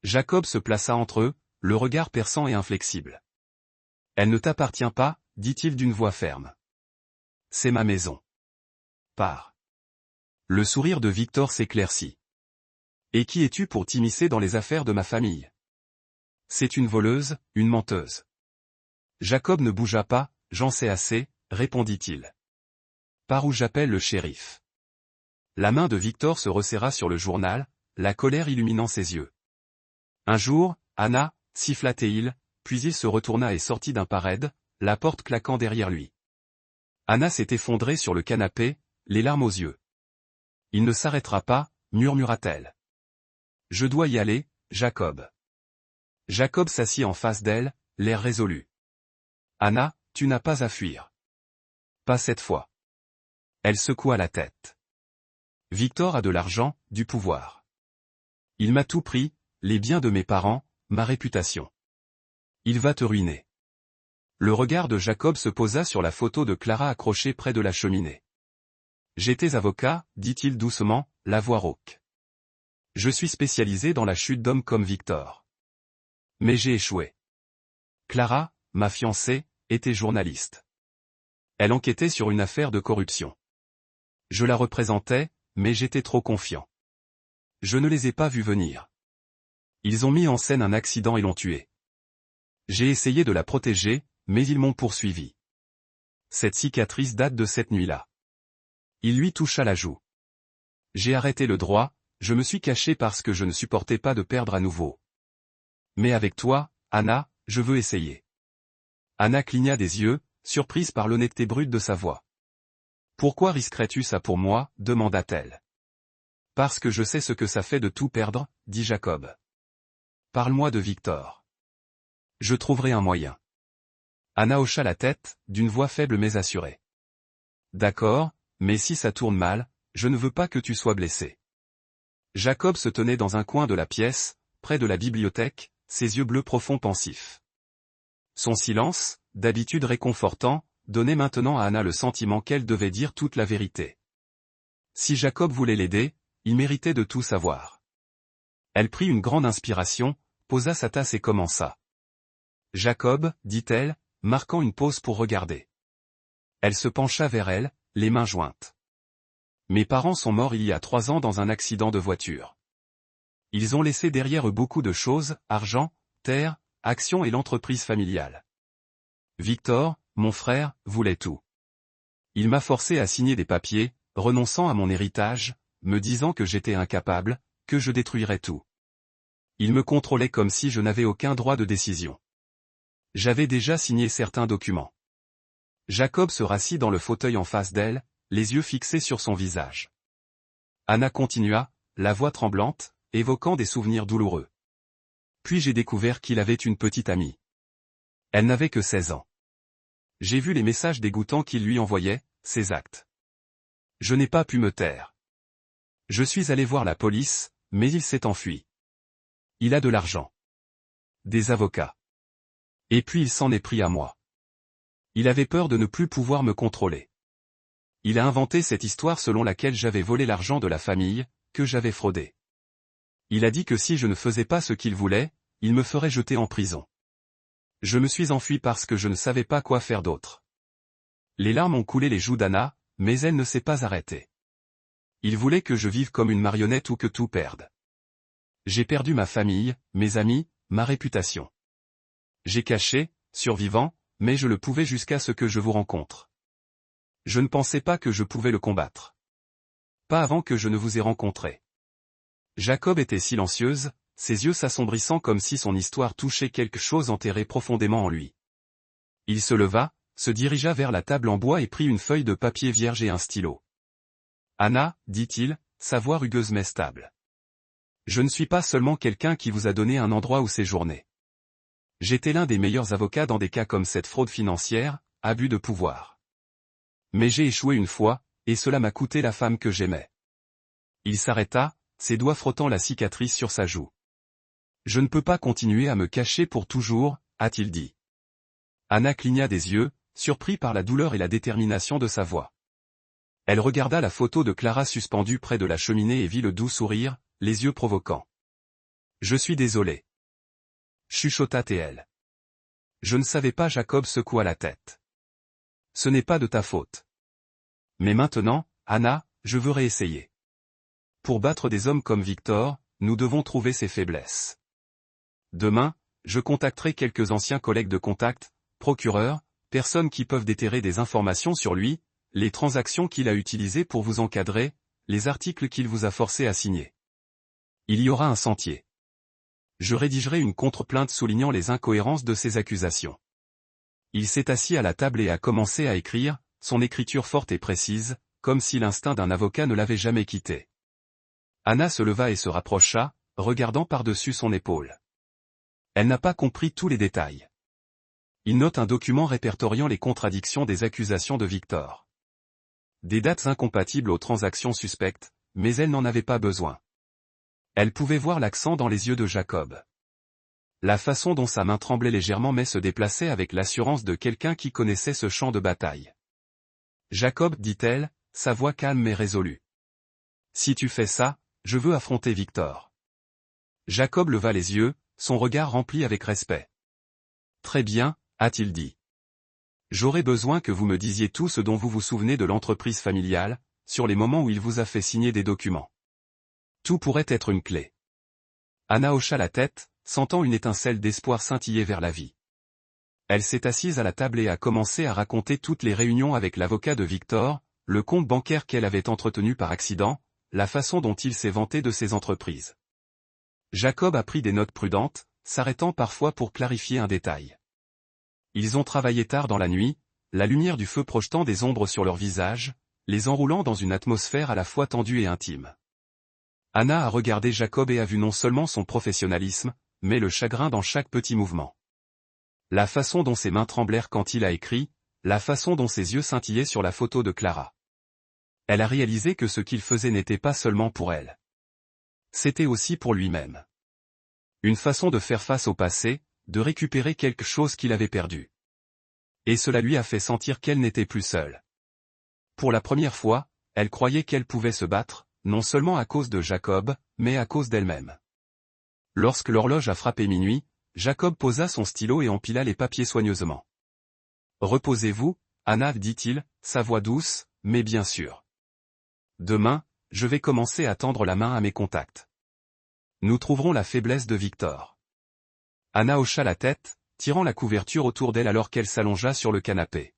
Jacob se plaça entre eux, le regard perçant et inflexible. « Elle ne t'appartient pas, dit-il d'une voix ferme. C'est ma maison. Pars. » Le sourire de Victor s'éclaircit. « Et qui es-tu pour t'immiscer dans les affaires de ma famille ? C'est une voleuse, une menteuse. » Jacob ne bougea pas. « J'en sais assez, » répondit-il. « Par où j'appelle le shérif. » La main de Victor se resserra sur le journal, la colère illuminant ses yeux. « Un jour, Anna, » siffla-t-il, puis il se retourna et sortit d'un pas raide, la porte claquant derrière lui. Anna s'est effondrée sur le canapé, les larmes aux yeux. « Il ne s'arrêtera pas, » murmura-t-elle. Je dois y aller, Jacob. Jacob s'assit en face d'elle, l'air résolu. Anna, tu n'as pas à fuir. Pas cette fois. Elle secoua la tête. Victor a de l'argent, du pouvoir. Il m'a tout pris, les biens de mes parents, ma réputation. Il va te ruiner. Le regard de Jacob se posa sur la photo de Clara accrochée près de la cheminée. J'étais avocat, dit-il doucement, la voix rauque. Je suis spécialisé dans la chute d'hommes comme Victor. Mais j'ai échoué. Clara, ma fiancée, était journaliste. Elle enquêtait sur une affaire de corruption. Je la représentais, mais j'étais trop confiant. Je ne les ai pas vus venir. Ils ont mis en scène un accident et l'ont tuée. J'ai essayé de la protéger, mais ils m'ont poursuivi. Cette cicatrice date de cette nuit-là. Il lui toucha la joue. J'ai arrêté le droit, je me suis caché parce que je ne supportais pas de perdre à nouveau. Mais avec toi, Anna, je veux essayer. Anna cligna des yeux, surprise par l'honnêteté brute de sa voix. Pourquoi risquerais-tu ça pour moi, demanda-t-elle. Parce que je sais ce que ça fait de tout perdre, dit Jacob. Parle-moi de Victor. Je trouverai un moyen. Anna hocha la tête, d'une voix faible mais assurée. D'accord, mais si ça tourne mal, je ne veux pas que tu sois blessé. Jacob se tenait dans un coin de la pièce, près de la bibliothèque, ses yeux bleus profonds pensifs. Son silence, d'habitude réconfortant, donnait maintenant à Anna le sentiment qu'elle devait dire toute la vérité. Si Jacob voulait l'aider, il méritait de tout savoir. Elle prit une grande inspiration, posa sa tasse et commença. Jacob, dit-elle, marquant une pause pour regarder. Elle se pencha vers elle, les mains jointes. Mes parents sont morts il y a 3 ans dans un accident de voiture. Ils ont laissé derrière eux beaucoup de choses, argent, terre, actions et l'entreprise familiale. Victor, mon frère, voulait tout. Il m'a forcé à signer des papiers, renonçant à mon héritage, me disant que j'étais incapable, que je détruirais tout. Il me contrôlait comme si je n'avais aucun droit de décision. J'avais déjà signé certains documents. Jacob se rassit dans le fauteuil en face d'elle, les yeux fixés sur son visage. Anna continua, la voix tremblante, évoquant des souvenirs douloureux. Puis j'ai découvert qu'il avait une petite amie. Elle n'avait que 16 ans. J'ai vu les messages dégoûtants qu'il lui envoyait, ses actes. Je n'ai pas pu me taire. Je suis allé voir la police, mais il s'est enfui. Il a de l'argent. Des avocats. Et puis il s'en est pris à moi. Il avait peur de ne plus pouvoir me contrôler. Il a inventé cette histoire selon laquelle j'avais volé l'argent de la famille, que j'avais fraudé. Il a dit que si je ne faisais pas ce qu'il voulait, il me ferait jeter en prison. Je me suis enfui parce que je ne savais pas quoi faire d'autre. Les larmes ont coulé les joues d'Anna, mais elle ne s'est pas arrêtée. Il voulait que je vive comme une marionnette ou que tout perde. J'ai perdu ma famille, mes amis, ma réputation. J'ai caché, survivant, mais je le pouvais jusqu'à ce que je vous rencontre. Je ne pensais pas que je pouvais le combattre. Pas avant que je ne vous ai rencontré. Jacob était silencieuse, ses yeux s'assombrissant comme si son histoire touchait quelque chose enterré profondément en lui. Il se leva, se dirigea vers la table en bois et prit une feuille de papier vierge et un stylo. Anna, dit-il, sa voix rugueuse mais stable. Je ne suis pas seulement quelqu'un qui vous a donné un endroit où séjourner. J'étais l'un des meilleurs avocats dans des cas comme cette fraude financière, abus de pouvoir. Mais j'ai échoué une fois, et cela m'a coûté la femme que j'aimais. Il s'arrêta, ses doigts frottant la cicatrice sur sa joue. Je ne peux pas continuer à me cacher pour toujours, a-t-il dit. Anna cligna des yeux, surpris par la douleur et la détermination de sa voix. Elle regarda la photo de Clara suspendue près de la cheminée et vit le doux sourire, les yeux provoquants. Je suis désolé. Chuchota-t-elle. Je ne savais pas. Jacob secoua la tête. Ce n'est pas de ta faute. Mais maintenant, Anna, je veux réessayer. Pour battre des hommes comme Victor, nous devons trouver ses faiblesses. Demain, je contacterai quelques anciens collègues de contact, procureurs, personnes qui peuvent déterrer des informations sur lui, les transactions qu'il a utilisées pour vous encadrer, les articles qu'il vous a forcé à signer. Il y aura un sentier. Je rédigerai une contre-plainte soulignant les incohérences de ces accusations. Il s'est assis à la table et a commencé à écrire, son écriture forte et précise, comme si l'instinct d'un avocat ne l'avait jamais quitté. Anna se leva et se rapprocha, regardant par-dessus son épaule. Elle n'a pas compris tous les détails. Il note un document répertoriant les contradictions des accusations de Victor. Des dates incompatibles aux transactions suspectes, mais elle n'en avait pas besoin. Elle pouvait voir l'accent dans les yeux de Jacob. La façon dont sa main tremblait légèrement mais se déplaçait avec l'assurance de quelqu'un qui connaissait ce champ de bataille. Jacob, dit-elle, sa voix calme mais résolue. Si tu fais ça, je veux affronter Victor. Jacob leva les yeux, son regard rempli avec respect. Très bien, a-t-il dit. J'aurais besoin que vous me disiez tout ce dont vous vous souvenez de l'entreprise familiale, sur les moments où il vous a fait signer des documents. Tout pourrait être une clé. Anna hocha la tête, sentant une étincelle d'espoir scintiller vers la vie. Elle s'est assise à la table et a commencé à raconter toutes les réunions avec l'avocat de Victor, le compte bancaire qu'elle avait entretenu par accident, la façon dont il s'est vanté de ses entreprises. Jacob a pris des notes prudentes, s'arrêtant parfois pour clarifier un détail. Ils ont travaillé tard dans la nuit, la lumière du feu projetant des ombres sur leurs visages, les enroulant dans une atmosphère à la fois tendue et intime. Anna a regardé Jacob et a vu non seulement son professionnalisme, mais le chagrin dans chaque petit mouvement. La façon dont ses mains tremblèrent quand il a écrit, la façon dont ses yeux scintillaient sur la photo de Clara. Elle a réalisé que ce qu'il faisait n'était pas seulement pour elle. C'était aussi pour lui-même. Une façon de faire face au passé, de récupérer quelque chose qu'il avait perdu. Et cela lui a fait sentir qu'elle n'était plus seule. Pour la première fois, elle croyait qu'elle pouvait se battre, non seulement à cause de Jacob, mais à cause d'elle-même. Lorsque l'horloge a frappé minuit, Jacob posa son stylo et empila les papiers soigneusement. « Reposez-vous, Anna, dit-il, sa voix douce, mais bien sûr. Demain, je vais commencer à tendre la main à mes contacts. Nous trouverons la faiblesse de Victor. » Anna hocha la tête, tirant la couverture autour d'elle alors qu'elle s'allongea sur le canapé.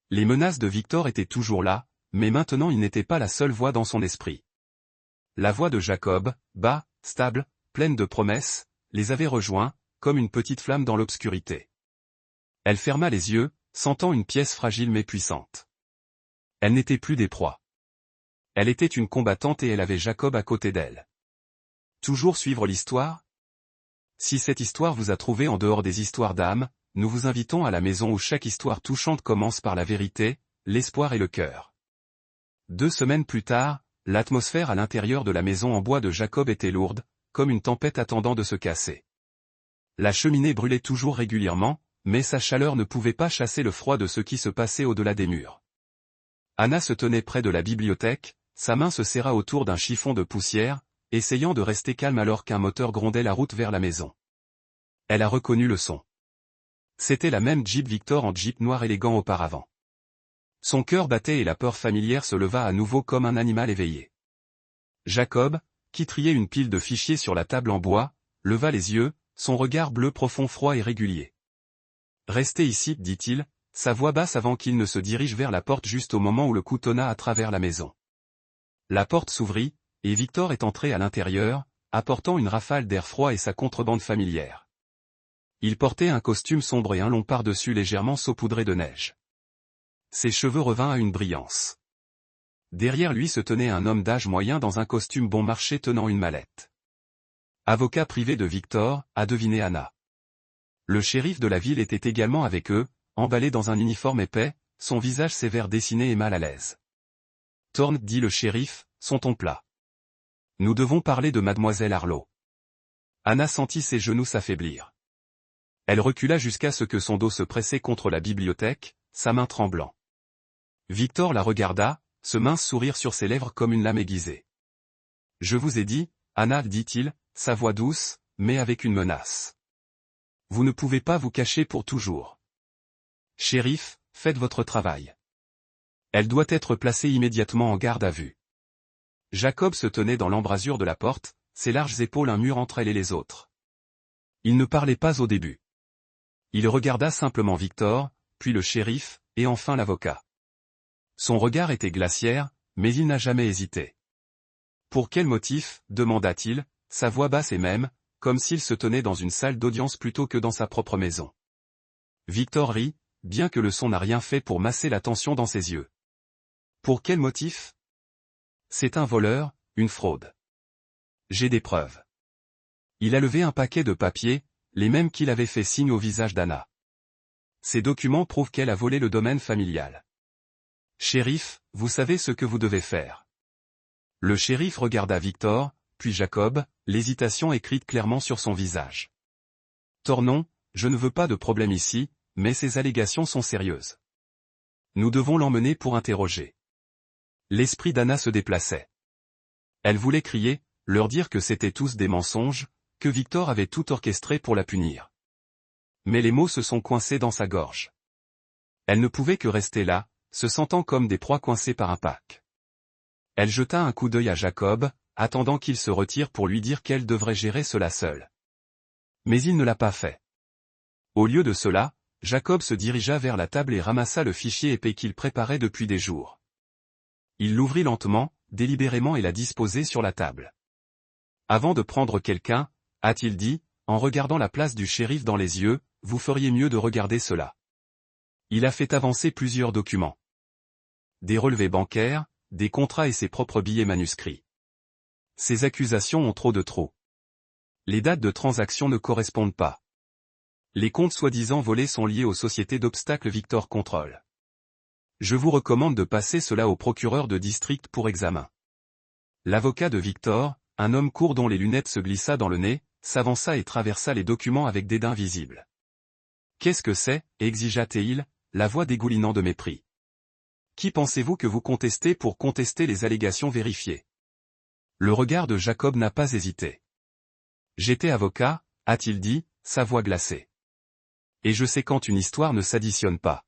Les menaces de Victor étaient toujours là, mais maintenant il n'était pas la seule voix dans son esprit. La voix de Jacob, bas, stable, pleine de promesses, les avait rejoints, comme une petite flamme dans l'obscurité. Elle ferma les yeux, sentant une pièce fragile mais puissante. Elle n'était plus des proies. Elle était une combattante et elle avait Jacob à côté d'elle. Toujours suivre l'histoire ? Si cette histoire vous a trouvé en dehors des histoires d'âme, nous vous invitons à la maison où chaque histoire touchante commence par la vérité, l'espoir et le cœur. 2 semaines plus tard, l'atmosphère à l'intérieur de la maison en bois de Jacob était lourde, comme une tempête attendant de se casser. La cheminée brûlait toujours régulièrement, mais sa chaleur ne pouvait pas chasser le froid de ce qui se passait au-delà des murs. Anna se tenait près de la bibliothèque, sa main se serra autour d'un chiffon de poussière, essayant de rester calme alors qu'un moteur grondait la route vers la maison. Elle a reconnu le son. C'était la même Jeep Victor en Jeep noir élégant auparavant. Son cœur battait et la peur familière se leva à nouveau comme un animal éveillé. Jacob, qui triait une pile de fichiers sur la table en bois, leva les yeux, son regard bleu profond froid et régulier. « Restez ici, dit-il, sa voix basse avant qu'il ne se dirige vers la porte juste au moment où le coup tonna à travers la maison. La porte s'ouvrit, et Victor est entré à l'intérieur, apportant une rafale d'air froid et sa contrebande familière. Il portait un costume sombre et un long par-dessus légèrement saupoudré de neige. Ses cheveux revinrent à une brillance. Derrière lui se tenait un homme d'âge moyen dans un costume bon marché tenant une mallette. Avocat privé de Victor, a deviné Anna. Le shérif de la ville était également avec eux, emballé dans un uniforme épais, son visage sévère dessiné et mal à l'aise. Thorne, dit le shérif, son ton plat. Nous devons parler de mademoiselle Harlow. Anna sentit ses genoux s'affaiblir. Elle recula jusqu'à ce que son dos se pressait contre la bibliothèque, sa main tremblant. Victor la regarda, ce mince sourire sur ses lèvres comme une lame aiguisée. « Je vous ai dit, Anna, dit-il, sa voix douce, mais avec une menace. Vous ne pouvez pas vous cacher pour toujours. Shérif, faites votre travail. Elle doit être placée immédiatement en garde à vue. » Jacob se tenait dans l'embrasure de la porte, ses larges épaules un mur entre elle et les autres. Il ne parlait pas au début. Il regarda simplement Victor, puis le shérif, et enfin l'avocat. Son regard était glaciaire, mais il n'a jamais hésité. « Pour quel motif ?» demanda-t-il, sa voix basse et même, comme s'il se tenait dans une salle d'audience plutôt que dans sa propre maison. Victor rit, bien que le son n'a rien fait pour masser la tension dans ses yeux. « Pour quel motif ? C'est un voleur, une fraude. j'ai des preuves. Il a levé un paquet de papiers, les mêmes qu'il avait fait signe au visage d'Anna. Ces documents prouvent qu'elle a volé le domaine familial. Shérif, vous savez ce que vous devez faire. Le shérif regarda Victor, puis Jacob, l'hésitation écrite clairement sur son visage. Non, je ne veux pas de problème ici, mais ces allégations sont sérieuses. Nous devons l'emmener pour interroger. L'esprit d'Anna se déplaçait. Elle voulait crier, leur dire que c'étaient tous des mensonges, que Victor avait tout orchestré pour la punir. Mais les mots se sont coincés dans sa gorge. Elle ne pouvait que rester là, se sentant comme des proies coincées par un pack. Elle jeta un coup d'œil à Jacob, attendant qu'il se retire pour lui dire qu'elle devrait gérer cela seule. Mais il ne l'a pas fait. Au lieu de cela, Jacob se dirigea vers la table et ramassa le fichier épais qu'il préparait depuis des jours. Il l'ouvrit lentement, délibérément et l'a disposé sur la table. Avant de prendre quelqu'un, a-t-il dit, en regardant la place du shérif dans les yeux, vous feriez mieux de regarder cela. Il a fait avancer plusieurs documents. Des relevés bancaires, des contrats et ses propres billets manuscrits. Ces accusations ont trop de trop. Les dates de transaction ne correspondent pas. Les comptes soi-disant volés sont liés aux sociétés d'obstacles Victor Control. Je vous recommande de passer cela au procureur de district pour examen. L'avocat de Victor, un homme court dont les lunettes se glissa dans le nez, s'avança et traversa les documents avec dédain visible. Qu'est-ce que c'est, exigea-t-il, la voix dégoulinant de mépris. Qui pensez-vous que vous contestez pour contester les allégations vérifiées? Le regard de Jacob n'a pas hésité. J'étais avocat, a-t-il dit, sa voix glacée. Et je sais quand une histoire ne s'additionne pas.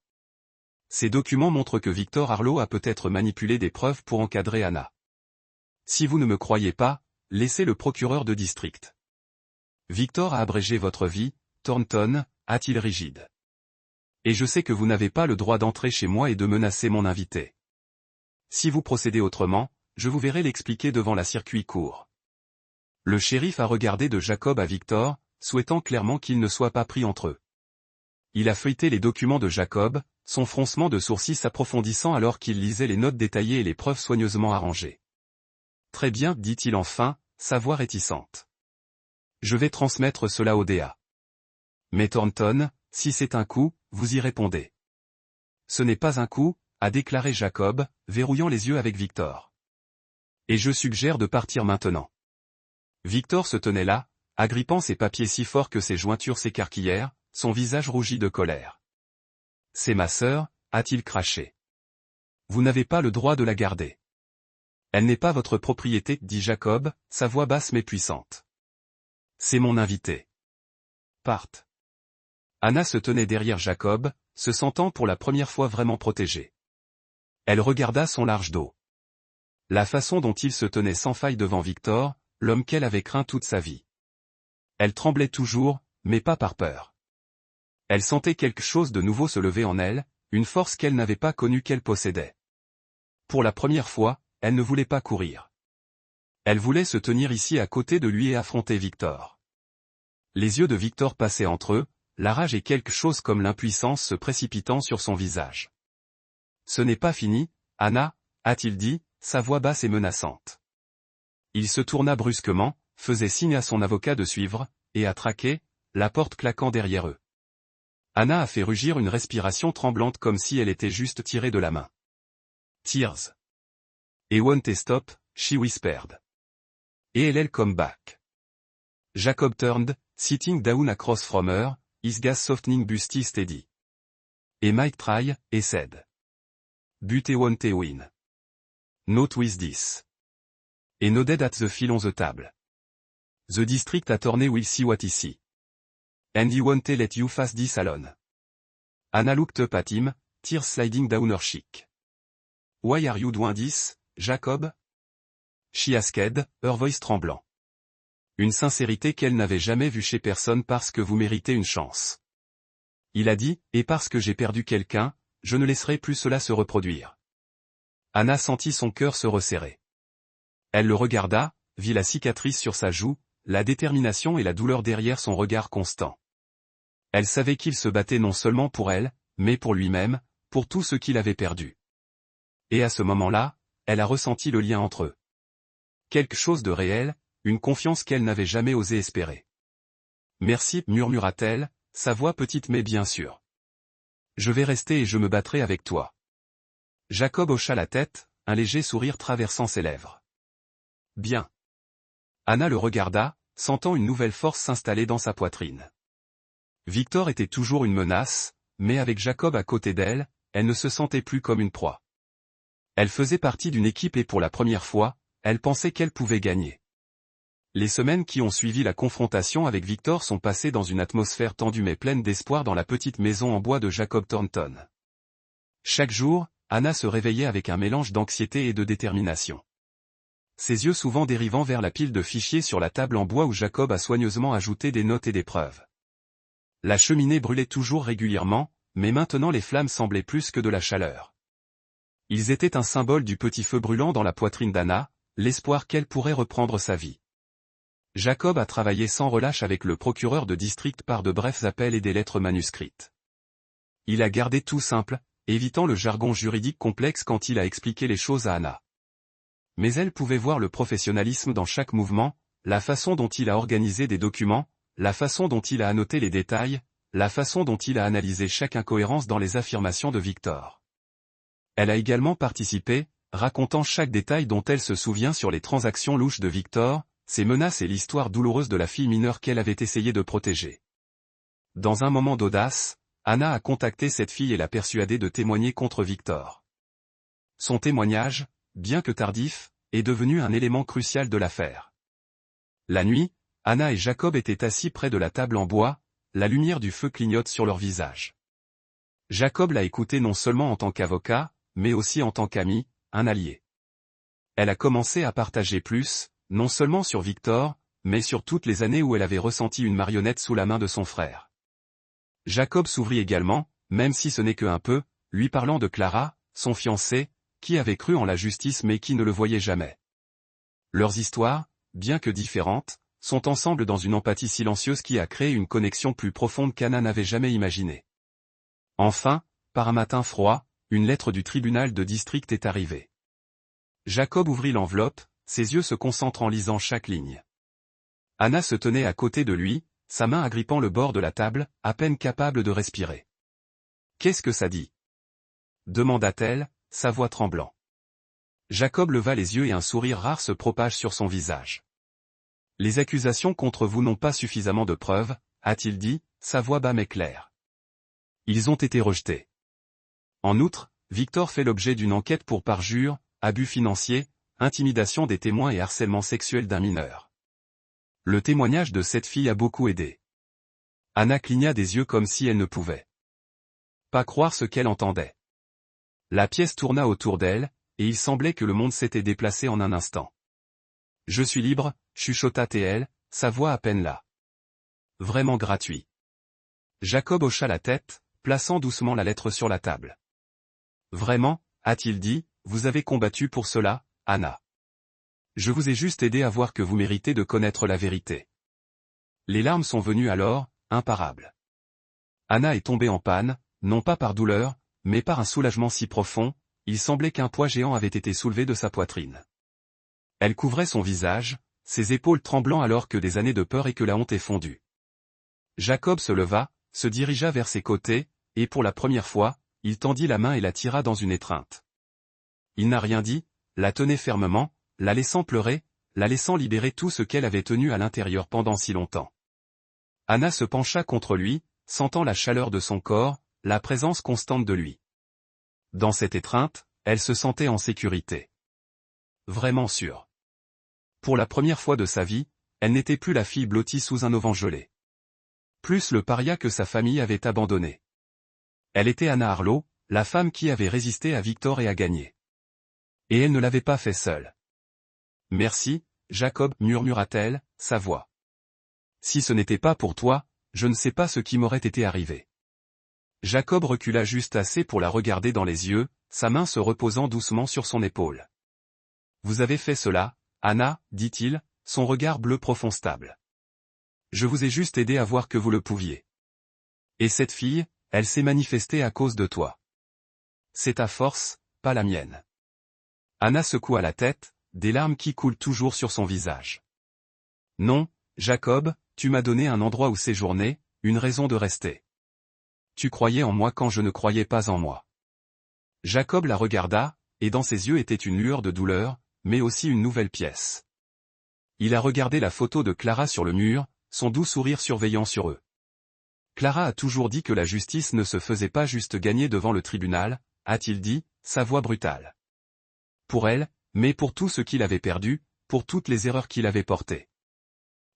Ces documents montrent que Victor Harlow a peut-être manipulé des preuves pour encadrer Anna. Si vous ne me croyez pas, laissez le procureur de district. Victor a abrégé votre vie, Thornton, a-t-il rigide. Et je sais que vous n'avez pas le droit d'entrer chez moi et de menacer mon invité. Si vous procédez autrement, je vous verrai l'expliquer devant la circuit court. Le shérif a regardé de Jacob à Victor, souhaitant clairement qu'il ne soit pas pris entre eux. Il a feuilleté les documents de Jacob, son froncement de sourcils s'approfondissant alors qu'il lisait les notes détaillées et les preuves soigneusement arrangées. Très bien, dit-il enfin, sa voix réticente. Je vais transmettre cela au DA. Mais Thornton, si c'est un coup, vous y répondez. Ce n'est pas un coup, a déclaré Jacob, verrouillant les yeux avec Victor. Et je suggère de partir maintenant. Victor se tenait là, agrippant ses papiers si fort que ses jointures s'écarquillèrent, son visage rougi de colère. C'est ma sœur, a-t-il craché. Vous n'avez pas le droit de la garder. Elle n'est pas votre propriété, dit Jacob, sa voix basse mais puissante. C'est mon invité. Parte. Anna se tenait derrière Jacob, se sentant pour la première fois vraiment protégée. Elle regarda son large dos. La façon dont il se tenait sans faille devant Victor, l'homme qu'elle avait craint toute sa vie. Elle tremblait toujours, mais pas par peur. Elle sentait quelque chose de nouveau se lever en elle, une force qu'elle n'avait pas connue qu'elle possédait. Pour la première fois, elle ne voulait pas courir. Elle voulait se tenir ici à côté de lui et affronter Victor. Les yeux de Victor passaient entre eux, la rage et quelque chose comme l'impuissance se précipitant sur son visage. Ce n'est pas fini, Anna, a-t-il dit, sa voix basse et menaçante. Il se tourna brusquement, faisait signe à son avocat de suivre, et a traqué, la porte claquant derrière eux. Anna a fait rugir une respiration tremblante comme si elle était juste tirée de la main. Tears. Et won't stop, she whispered. Et elle come back. Jacob turned, sitting down across from her, his gaze softening busty steady. Et Mike try, et said. But won't win. Not with this. Et nodded at the fil on the table. The district attorney will see what he see. And he won't let you face this alone. Anna looked up at him, tears sliding down her cheek. Why are you doing this, Jacob? She asked, her voice tremblant. Une sincérité qu'elle n'avait jamais vue chez personne parce que vous méritez une chance. Il a dit, et parce que j'ai perdu quelqu'un, je ne laisserai plus cela se reproduire. Anna sentit son cœur se resserrer. Elle le regarda, vit la cicatrice sur sa joue, la détermination et la douleur derrière son regard constant. Elle savait qu'il se battait non seulement pour elle, mais pour lui-même, pour tout ce qu'il avait perdu. Et à ce moment-là, elle a ressenti le lien entre eux. Quelque chose de réel, une confiance qu'elle n'avait jamais osé espérer. Merci, murmura-t-elle, sa voix petite mais bien sûre. Je vais rester et je me battrai avec toi. Jacob hocha la tête, un léger sourire traversant ses lèvres. Bien. Anna le regarda, sentant une nouvelle force s'installer dans sa poitrine. Victor était toujours une menace, mais avec Jacob à côté d'elle, elle ne se sentait plus comme une proie. Elle faisait partie d'une équipe et pour la première fois, elle pensait qu'elle pouvait gagner. Les semaines qui ont suivi la confrontation avec Victor sont passées dans une atmosphère tendue mais pleine d'espoir dans la petite maison en bois de Jacob Thornton. Chaque jour, Anna se réveillait avec un mélange d'anxiété et de détermination. Ses yeux souvent dérivant vers la pile de fichiers sur la table en bois où Jacob a soigneusement ajouté des notes et des preuves. La cheminée brûlait toujours régulièrement, mais maintenant les flammes semblaient plus que de la chaleur. Ils étaient un symbole du petit feu brûlant dans la poitrine d'Anna, l'espoir qu'elle pourrait reprendre sa vie. Jacob a travaillé sans relâche avec le procureur de district par de brefs appels et des lettres manuscrites. Il a gardé tout simple, évitant le jargon juridique complexe quand il a expliqué les choses à Anna. Mais elle pouvait voir le professionnalisme dans chaque mouvement, la façon dont il a organisé des documents, la façon dont il a annoté les détails, la façon dont il a analysé chaque incohérence dans les affirmations de Victor. Elle a également participé, racontant chaque détail dont elle se souvient sur les transactions louches de Victor, ses menaces et l'histoire douloureuse de la fille mineure qu'elle avait essayé de protéger. Dans un moment d'audace, Anna a contacté cette fille et l'a persuadée de témoigner contre Victor. Son témoignage, bien que tardif, est devenu un élément crucial de l'affaire. La nuit, Anna et Jacob étaient assis près de la table en bois, la lumière du feu clignote sur leurs visages. Jacob l'a écouté non seulement en tant qu'avocat, mais aussi en tant qu'ami, un allié. Elle a commencé à partager plus, non seulement sur Victor, mais sur toutes les années où elle avait ressenti une marionnette sous la main de son frère. Jacob s'ouvrit également, même si ce n'est que un peu, lui parlant de Clara, son fiancé, qui avait cru en la justice mais qui ne le voyait jamais. Leurs histoires, bien que différentes, sont ensemble dans une empathie silencieuse qui a créé une connexion plus profonde qu'Anna n'avait jamais imaginée. Enfin, par un matin froid, une lettre du tribunal de district est arrivée. Jacob ouvrit l'enveloppe, ses yeux se concentrent en lisant chaque ligne. Anna se tenait à côté de lui, sa main agrippant le bord de la table, à peine capable de respirer. « Qu'est-ce que ça dit » demanda-t-elle, sa voix tremblant. Jacob leva les yeux et un sourire rare se propage sur son visage. « Les accusations contre vous n'ont pas suffisamment de preuves, a-t-il dit, sa voix bas mais claire. Ils ont été rejetés. En outre, Victor fait l'objet d'une enquête pour parjure, abus financiers, intimidation des témoins et harcèlement sexuel d'un mineur. Le témoignage de cette fille a beaucoup aidé. Anna cligna des yeux comme si elle ne pouvait pas croire ce qu'elle entendait. La pièce tourna autour d'elle, et il semblait que le monde s'était déplacé en un instant. « Je suis libre », chuchota-t-elle, sa voix à peine là. « Vraiment gratuit. » Jacob hocha la tête, plaçant doucement la lettre sur la table. « Vraiment, a-t-il dit, vous avez combattu pour cela, Anna. Je vous ai juste aidé à voir que vous méritez de connaître la vérité. » Les larmes sont venues alors, imparables. Anna est tombée en panne, non pas par douleur, mais par un soulagement si profond, il semblait qu'un poids géant avait été soulevé de sa poitrine. Elle couvrait son visage, ses épaules tremblant alors que des années de peur et que la honte est fondue. Jacob se leva, se dirigea vers ses côtés, et pour la première fois, il tendit la main et la tira dans une étreinte. Il n'a rien dit, la tenait fermement, la laissant pleurer, la laissant libérer tout ce qu'elle avait tenu à l'intérieur pendant si longtemps. Anna se pencha contre lui, sentant la chaleur de son corps, la présence constante de lui. Dans cette étreinte, elle se sentait en sécurité. Vraiment sûre. Pour la première fois de sa vie, elle n'était plus la fille blottie sous un auvent gelé. Plus le paria que sa famille avait abandonné. Elle était Anna Harlow, la femme qui avait résisté à Victor et a gagné. Et elle ne l'avait pas fait seule. « Merci, Jacob, murmura-t-elle, sa voix. Si ce n'était pas pour toi, je ne sais pas ce qui m'aurait été arrivé. » Jacob recula juste assez pour la regarder dans les yeux, sa main se reposant doucement sur son épaule. « Vous avez fait cela, Anna, dit-il, son regard bleu profond stable. Je vous ai juste aidé à voir que vous le pouviez. Et cette fille, elle s'est manifestée à cause de toi. C'est ta force, pas la mienne. » Anna secoua la tête, des larmes qui coulent toujours sur son visage. Non, Jacob, tu m'as donné un endroit où séjourner, une raison de rester. Tu croyais en moi quand je ne croyais pas en moi. Jacob la regarda, et dans ses yeux était une lueur de douleur, mais aussi une nouvelle pièce. Il a regardé la photo de Clara sur le mur, son doux sourire surveillant sur eux. Clara a toujours dit que la justice ne se faisait pas juste gagner devant le tribunal, a-t-il dit, sa voix brutale. Pour elle, mais pour tout ce qu'il avait perdu, pour toutes les erreurs qu'il avait portées.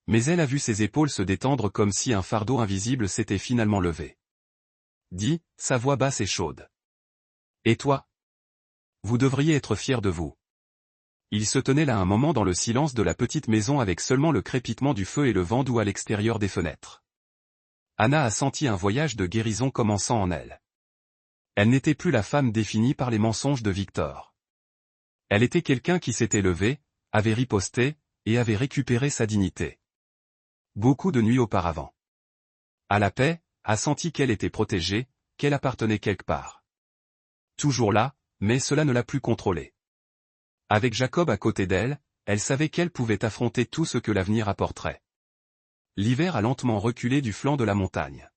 Mais elle a vu ses épaules se détendre comme si un fardeau invisible s'était finalement levé. Dit, sa voix basse et chaude. Et toi? Vous devriez être fiers de vous. Il se tenait là un moment dans le silence de la petite maison avec seulement le crépitement du feu et le vent doux à l'extérieur des fenêtres. Anna a senti un voyage de guérison commençant en elle. Elle n'était plus la femme définie par les mensonges de Victor. Elle était quelqu'un qui s'était levé, avait riposté, et avait récupéré sa dignité. Beaucoup de nuits auparavant. À la paix, a senti qu'elle était protégée, qu'elle appartenait quelque part. Toujours là, mais cela ne l'a plus contrôlée. Avec Jacob à côté d'elle, elle savait qu'elle pouvait affronter tout ce que l'avenir apporterait. L'hiver a lentement reculé du flanc de la montagne.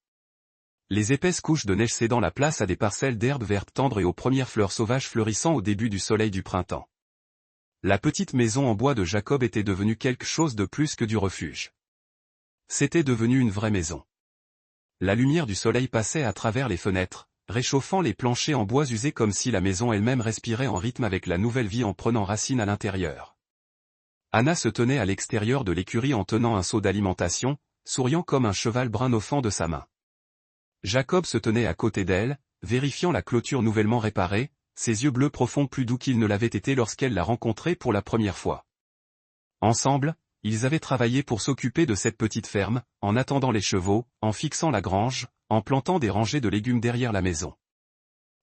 Les épaisses couches de neige cédant la place à des parcelles d'herbes vertes tendres et aux premières fleurs sauvages fleurissant au début du soleil du printemps. La petite maison en bois de Jacob était devenue quelque chose de plus que du refuge. C'était devenu une vraie maison. La lumière du soleil passait à travers les fenêtres, réchauffant les planchers en bois usés comme si la maison elle-même respirait en rythme avec la nouvelle vie en prenant racine à l'intérieur. Anna se tenait à l'extérieur de l'écurie en tenant un seau d'alimentation, souriant comme un cheval brun offant de sa main. Jacob se tenait à côté d'elle, vérifiant la clôture nouvellement réparée, ses yeux bleus profonds plus doux qu'ils ne l'avaient été lorsqu'elle l'a rencontré pour la première fois. Ensemble, ils avaient travaillé pour s'occuper de cette petite ferme, en attendant les chevaux, en fixant la grange, en plantant des rangées de légumes derrière la maison.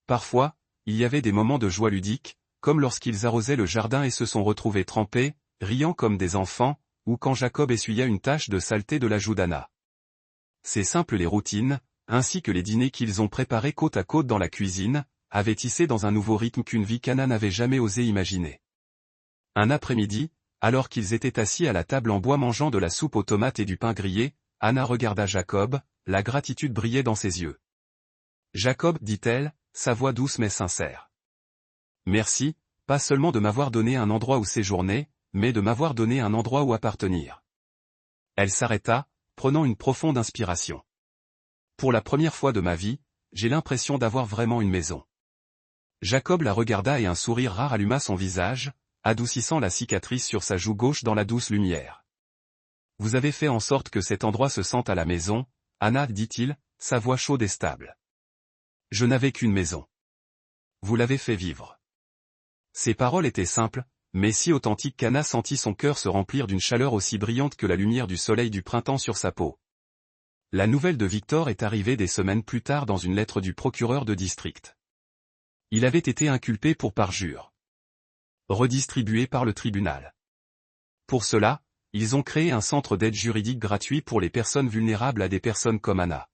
Parfois, il y avait des moments de joie ludique, comme lorsqu'ils arrosaient le jardin et se sont retrouvés trempés, riant comme des enfants, ou quand Jacob essuya une tache de saleté de la joue d'Anna. C'est simple, les routines, ainsi que les dîners qu'ils ont préparés côte à côte dans la cuisine, avaient tissé dans un nouveau rythme qu'une vie qu'Anna n'avait jamais osé imaginer. Un après-midi, alors qu'ils étaient assis à la table en bois mangeant de la soupe aux tomates et du pain grillé, Anna regarda Jacob, la gratitude brillait dans ses yeux. Jacob, dit-elle, sa voix douce mais sincère. Merci, pas seulement de m'avoir donné un endroit où séjourner, mais de m'avoir donné un endroit où appartenir. Elle s'arrêta, prenant une profonde inspiration. Pour la première fois de ma vie, j'ai l'impression d'avoir vraiment une maison. Jacob la regarda et un sourire rare alluma son visage, adoucissant la cicatrice sur sa joue gauche dans la douce lumière. Vous avez fait en sorte que cet endroit se sente à la maison, Anna, dit-il, sa voix chaude et stable. Je n'avais qu'une maison. Vous l'avez fait vivre. Ces paroles étaient simples, mais si authentiques qu'Anna sentit son cœur se remplir d'une chaleur aussi brillante que la lumière du soleil du printemps sur sa peau. La nouvelle de Victor est arrivée des semaines plus tard dans une lettre du procureur de district. Il avait été inculpé pour parjure. Redistribué par le tribunal. Pour cela, ils ont créé un centre d'aide juridique gratuit pour les personnes vulnérables à des personnes comme Anna.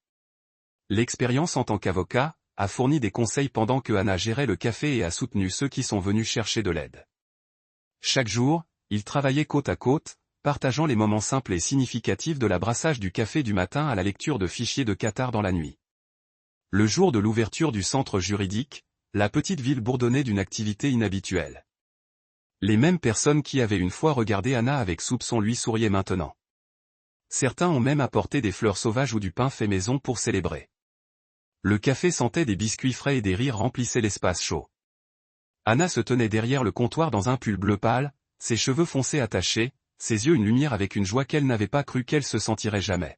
L'expérience en tant qu'avocat a fourni des conseils pendant que Anna gérait le café et a soutenu ceux qui sont venus chercher de l'aide. Chaque jour, ils travaillaient côte à côte, partageant les moments simples et significatifs de la brassage du café du matin à la lecture de fichiers de Qatar dans la nuit. Le jour de l'ouverture du centre juridique, la petite ville bourdonnait d'une activité inhabituelle. Les mêmes personnes qui avaient une fois regardé Anna avec soupçon lui souriaient maintenant. Certains ont même apporté des fleurs sauvages ou du pain fait maison pour célébrer. Le café sentait des biscuits frais et des rires remplissaient l'espace chaud. Anna se tenait derrière le comptoir dans un pull bleu pâle, ses cheveux foncés attachés, ses yeux une lumière avec une joie qu'elle n'avait pas cru qu'elle se sentirait jamais.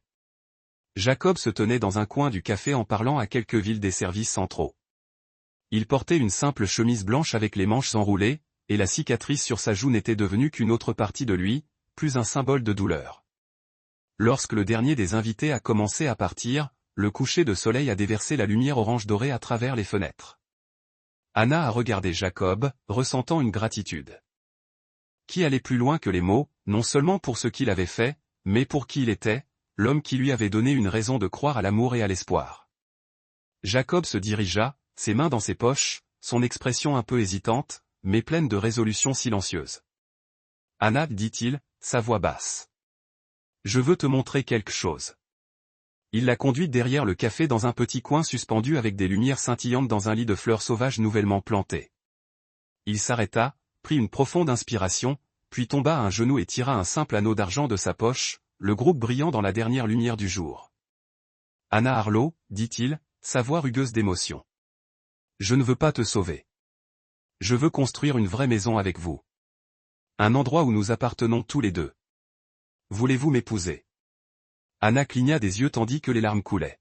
Jacob se tenait dans un coin du café en parlant à quelques villes des services centraux. Il portait une simple chemise blanche avec les manches enroulées, et la cicatrice sur sa joue n'était devenue qu'une autre partie de lui, plus un symbole de douleur. Lorsque le dernier des invités a commencé à partir, le coucher de soleil a déversé la lumière orange dorée à travers les fenêtres. Anna a regardé Jacob, ressentant une gratitude qui allait plus loin que les mots, non seulement pour ce qu'il avait fait, mais pour qui il était, l'homme qui lui avait donné une raison de croire à l'amour et à l'espoir. Jacob se dirigea, ses mains dans ses poches, son expression un peu hésitante, mais pleine de résolution silencieuse. Anna, dit-il, sa voix basse. Je veux te montrer quelque chose. Il la conduit derrière le café dans un petit coin suspendu avec des lumières scintillantes dans un lit de fleurs sauvages nouvellement plantées. Il s'arrêta, prit une profonde inspiration, puis tomba à un genou et tira un simple anneau d'argent de sa poche, le groupe brillant dans la dernière lumière du jour. « Anna Harlow, dit-il, sa voix rugueuse d'émotion. Je ne veux pas te sauver. Je veux construire une vraie maison avec vous. Un endroit où nous appartenons tous les deux. Voulez-vous m'épouser ?» Anna cligna des yeux tandis que les larmes coulaient.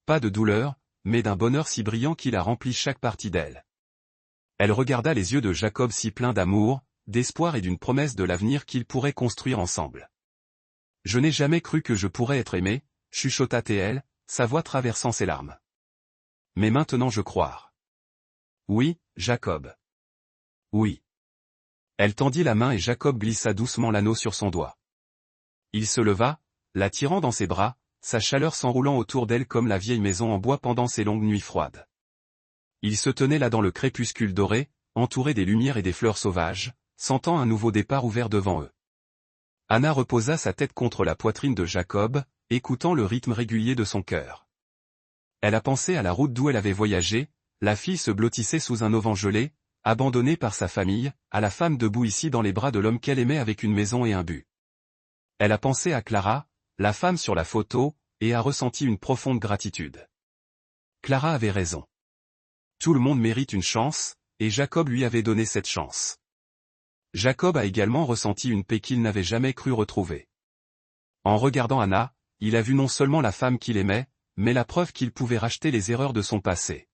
Pas de douleur, mais d'un bonheur si brillant qu'il a rempli chaque partie d'elle. Elle regarda les yeux de Jacob si pleins d'amour, d'espoir et d'une promesse de l'avenir qu'ils pourraient construire ensemble. « Je n'ai jamais cru que je pourrais être aimée, chuchota-t-elle, sa voix traversant ses larmes. Mais maintenant je crois. Oui, Jacob. Oui. Elle tendit la main et Jacob glissa doucement l'anneau sur son doigt. Il se leva, la tirant dans ses bras, sa chaleur s'enroulant autour d'elle comme la vieille maison en bois pendant ces longues nuits froides. Ils se tenaient là dans le crépuscule doré, entourés des lumières et des fleurs sauvages, sentant un nouveau départ ouvert devant eux. Anna reposa sa tête contre la poitrine de Jacob, écoutant le rythme régulier de son cœur. Elle a pensé à la route d'où elle avait voyagé, la fille se blottissait sous un auvent gelé, abandonnée par sa famille, à la femme debout ici dans les bras de l'homme qu'elle aimait avec une maison et un but. Elle a pensé à Clara, la femme sur la photo, et a ressenti une profonde gratitude. Clara avait raison. Tout le monde mérite une chance, et Jacob lui avait donné cette chance. Jacob a également ressenti une paix qu'il n'avait jamais cru retrouver. En regardant Anna, il a vu non seulement la femme qu'il aimait, mais la preuve qu'il pouvait racheter les erreurs de son passé.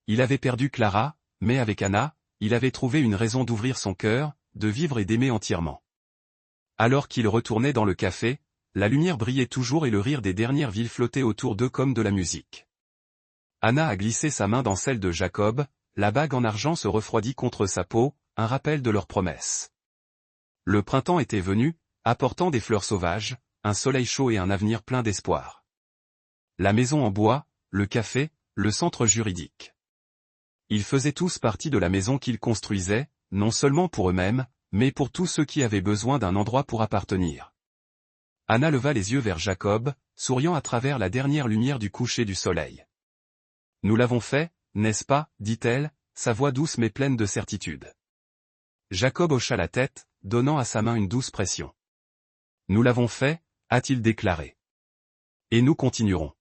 Il avait perdu Clara, mais avec Anna, il avait trouvé une raison d'ouvrir son cœur, de vivre et d'aimer entièrement. Alors qu'il retournait dans le café, la lumière brillait toujours et le rire des dernières villes flottait autour d'eux comme de la musique. Anna a glissé sa main dans celle de Jacob, la bague en argent se refroidit contre sa peau, un rappel de leur promesse. Le printemps était venu, apportant des fleurs sauvages, un soleil chaud et un avenir plein d'espoir. La maison en bois, le café, le centre juridique. Ils faisaient tous partie de la maison qu'ils construisaient, non seulement pour eux-mêmes, mais pour tous ceux qui avaient besoin d'un endroit pour appartenir. Anna leva les yeux vers Jacob, souriant à travers la dernière lumière du coucher du soleil. « Nous l'avons fait, n'est-ce pas ?» dit-elle, sa voix douce mais pleine de certitude. Jacob hocha la tête, donnant à sa main une douce pression. « Nous l'avons fait » a-t-il déclaré. « Et nous continuerons. »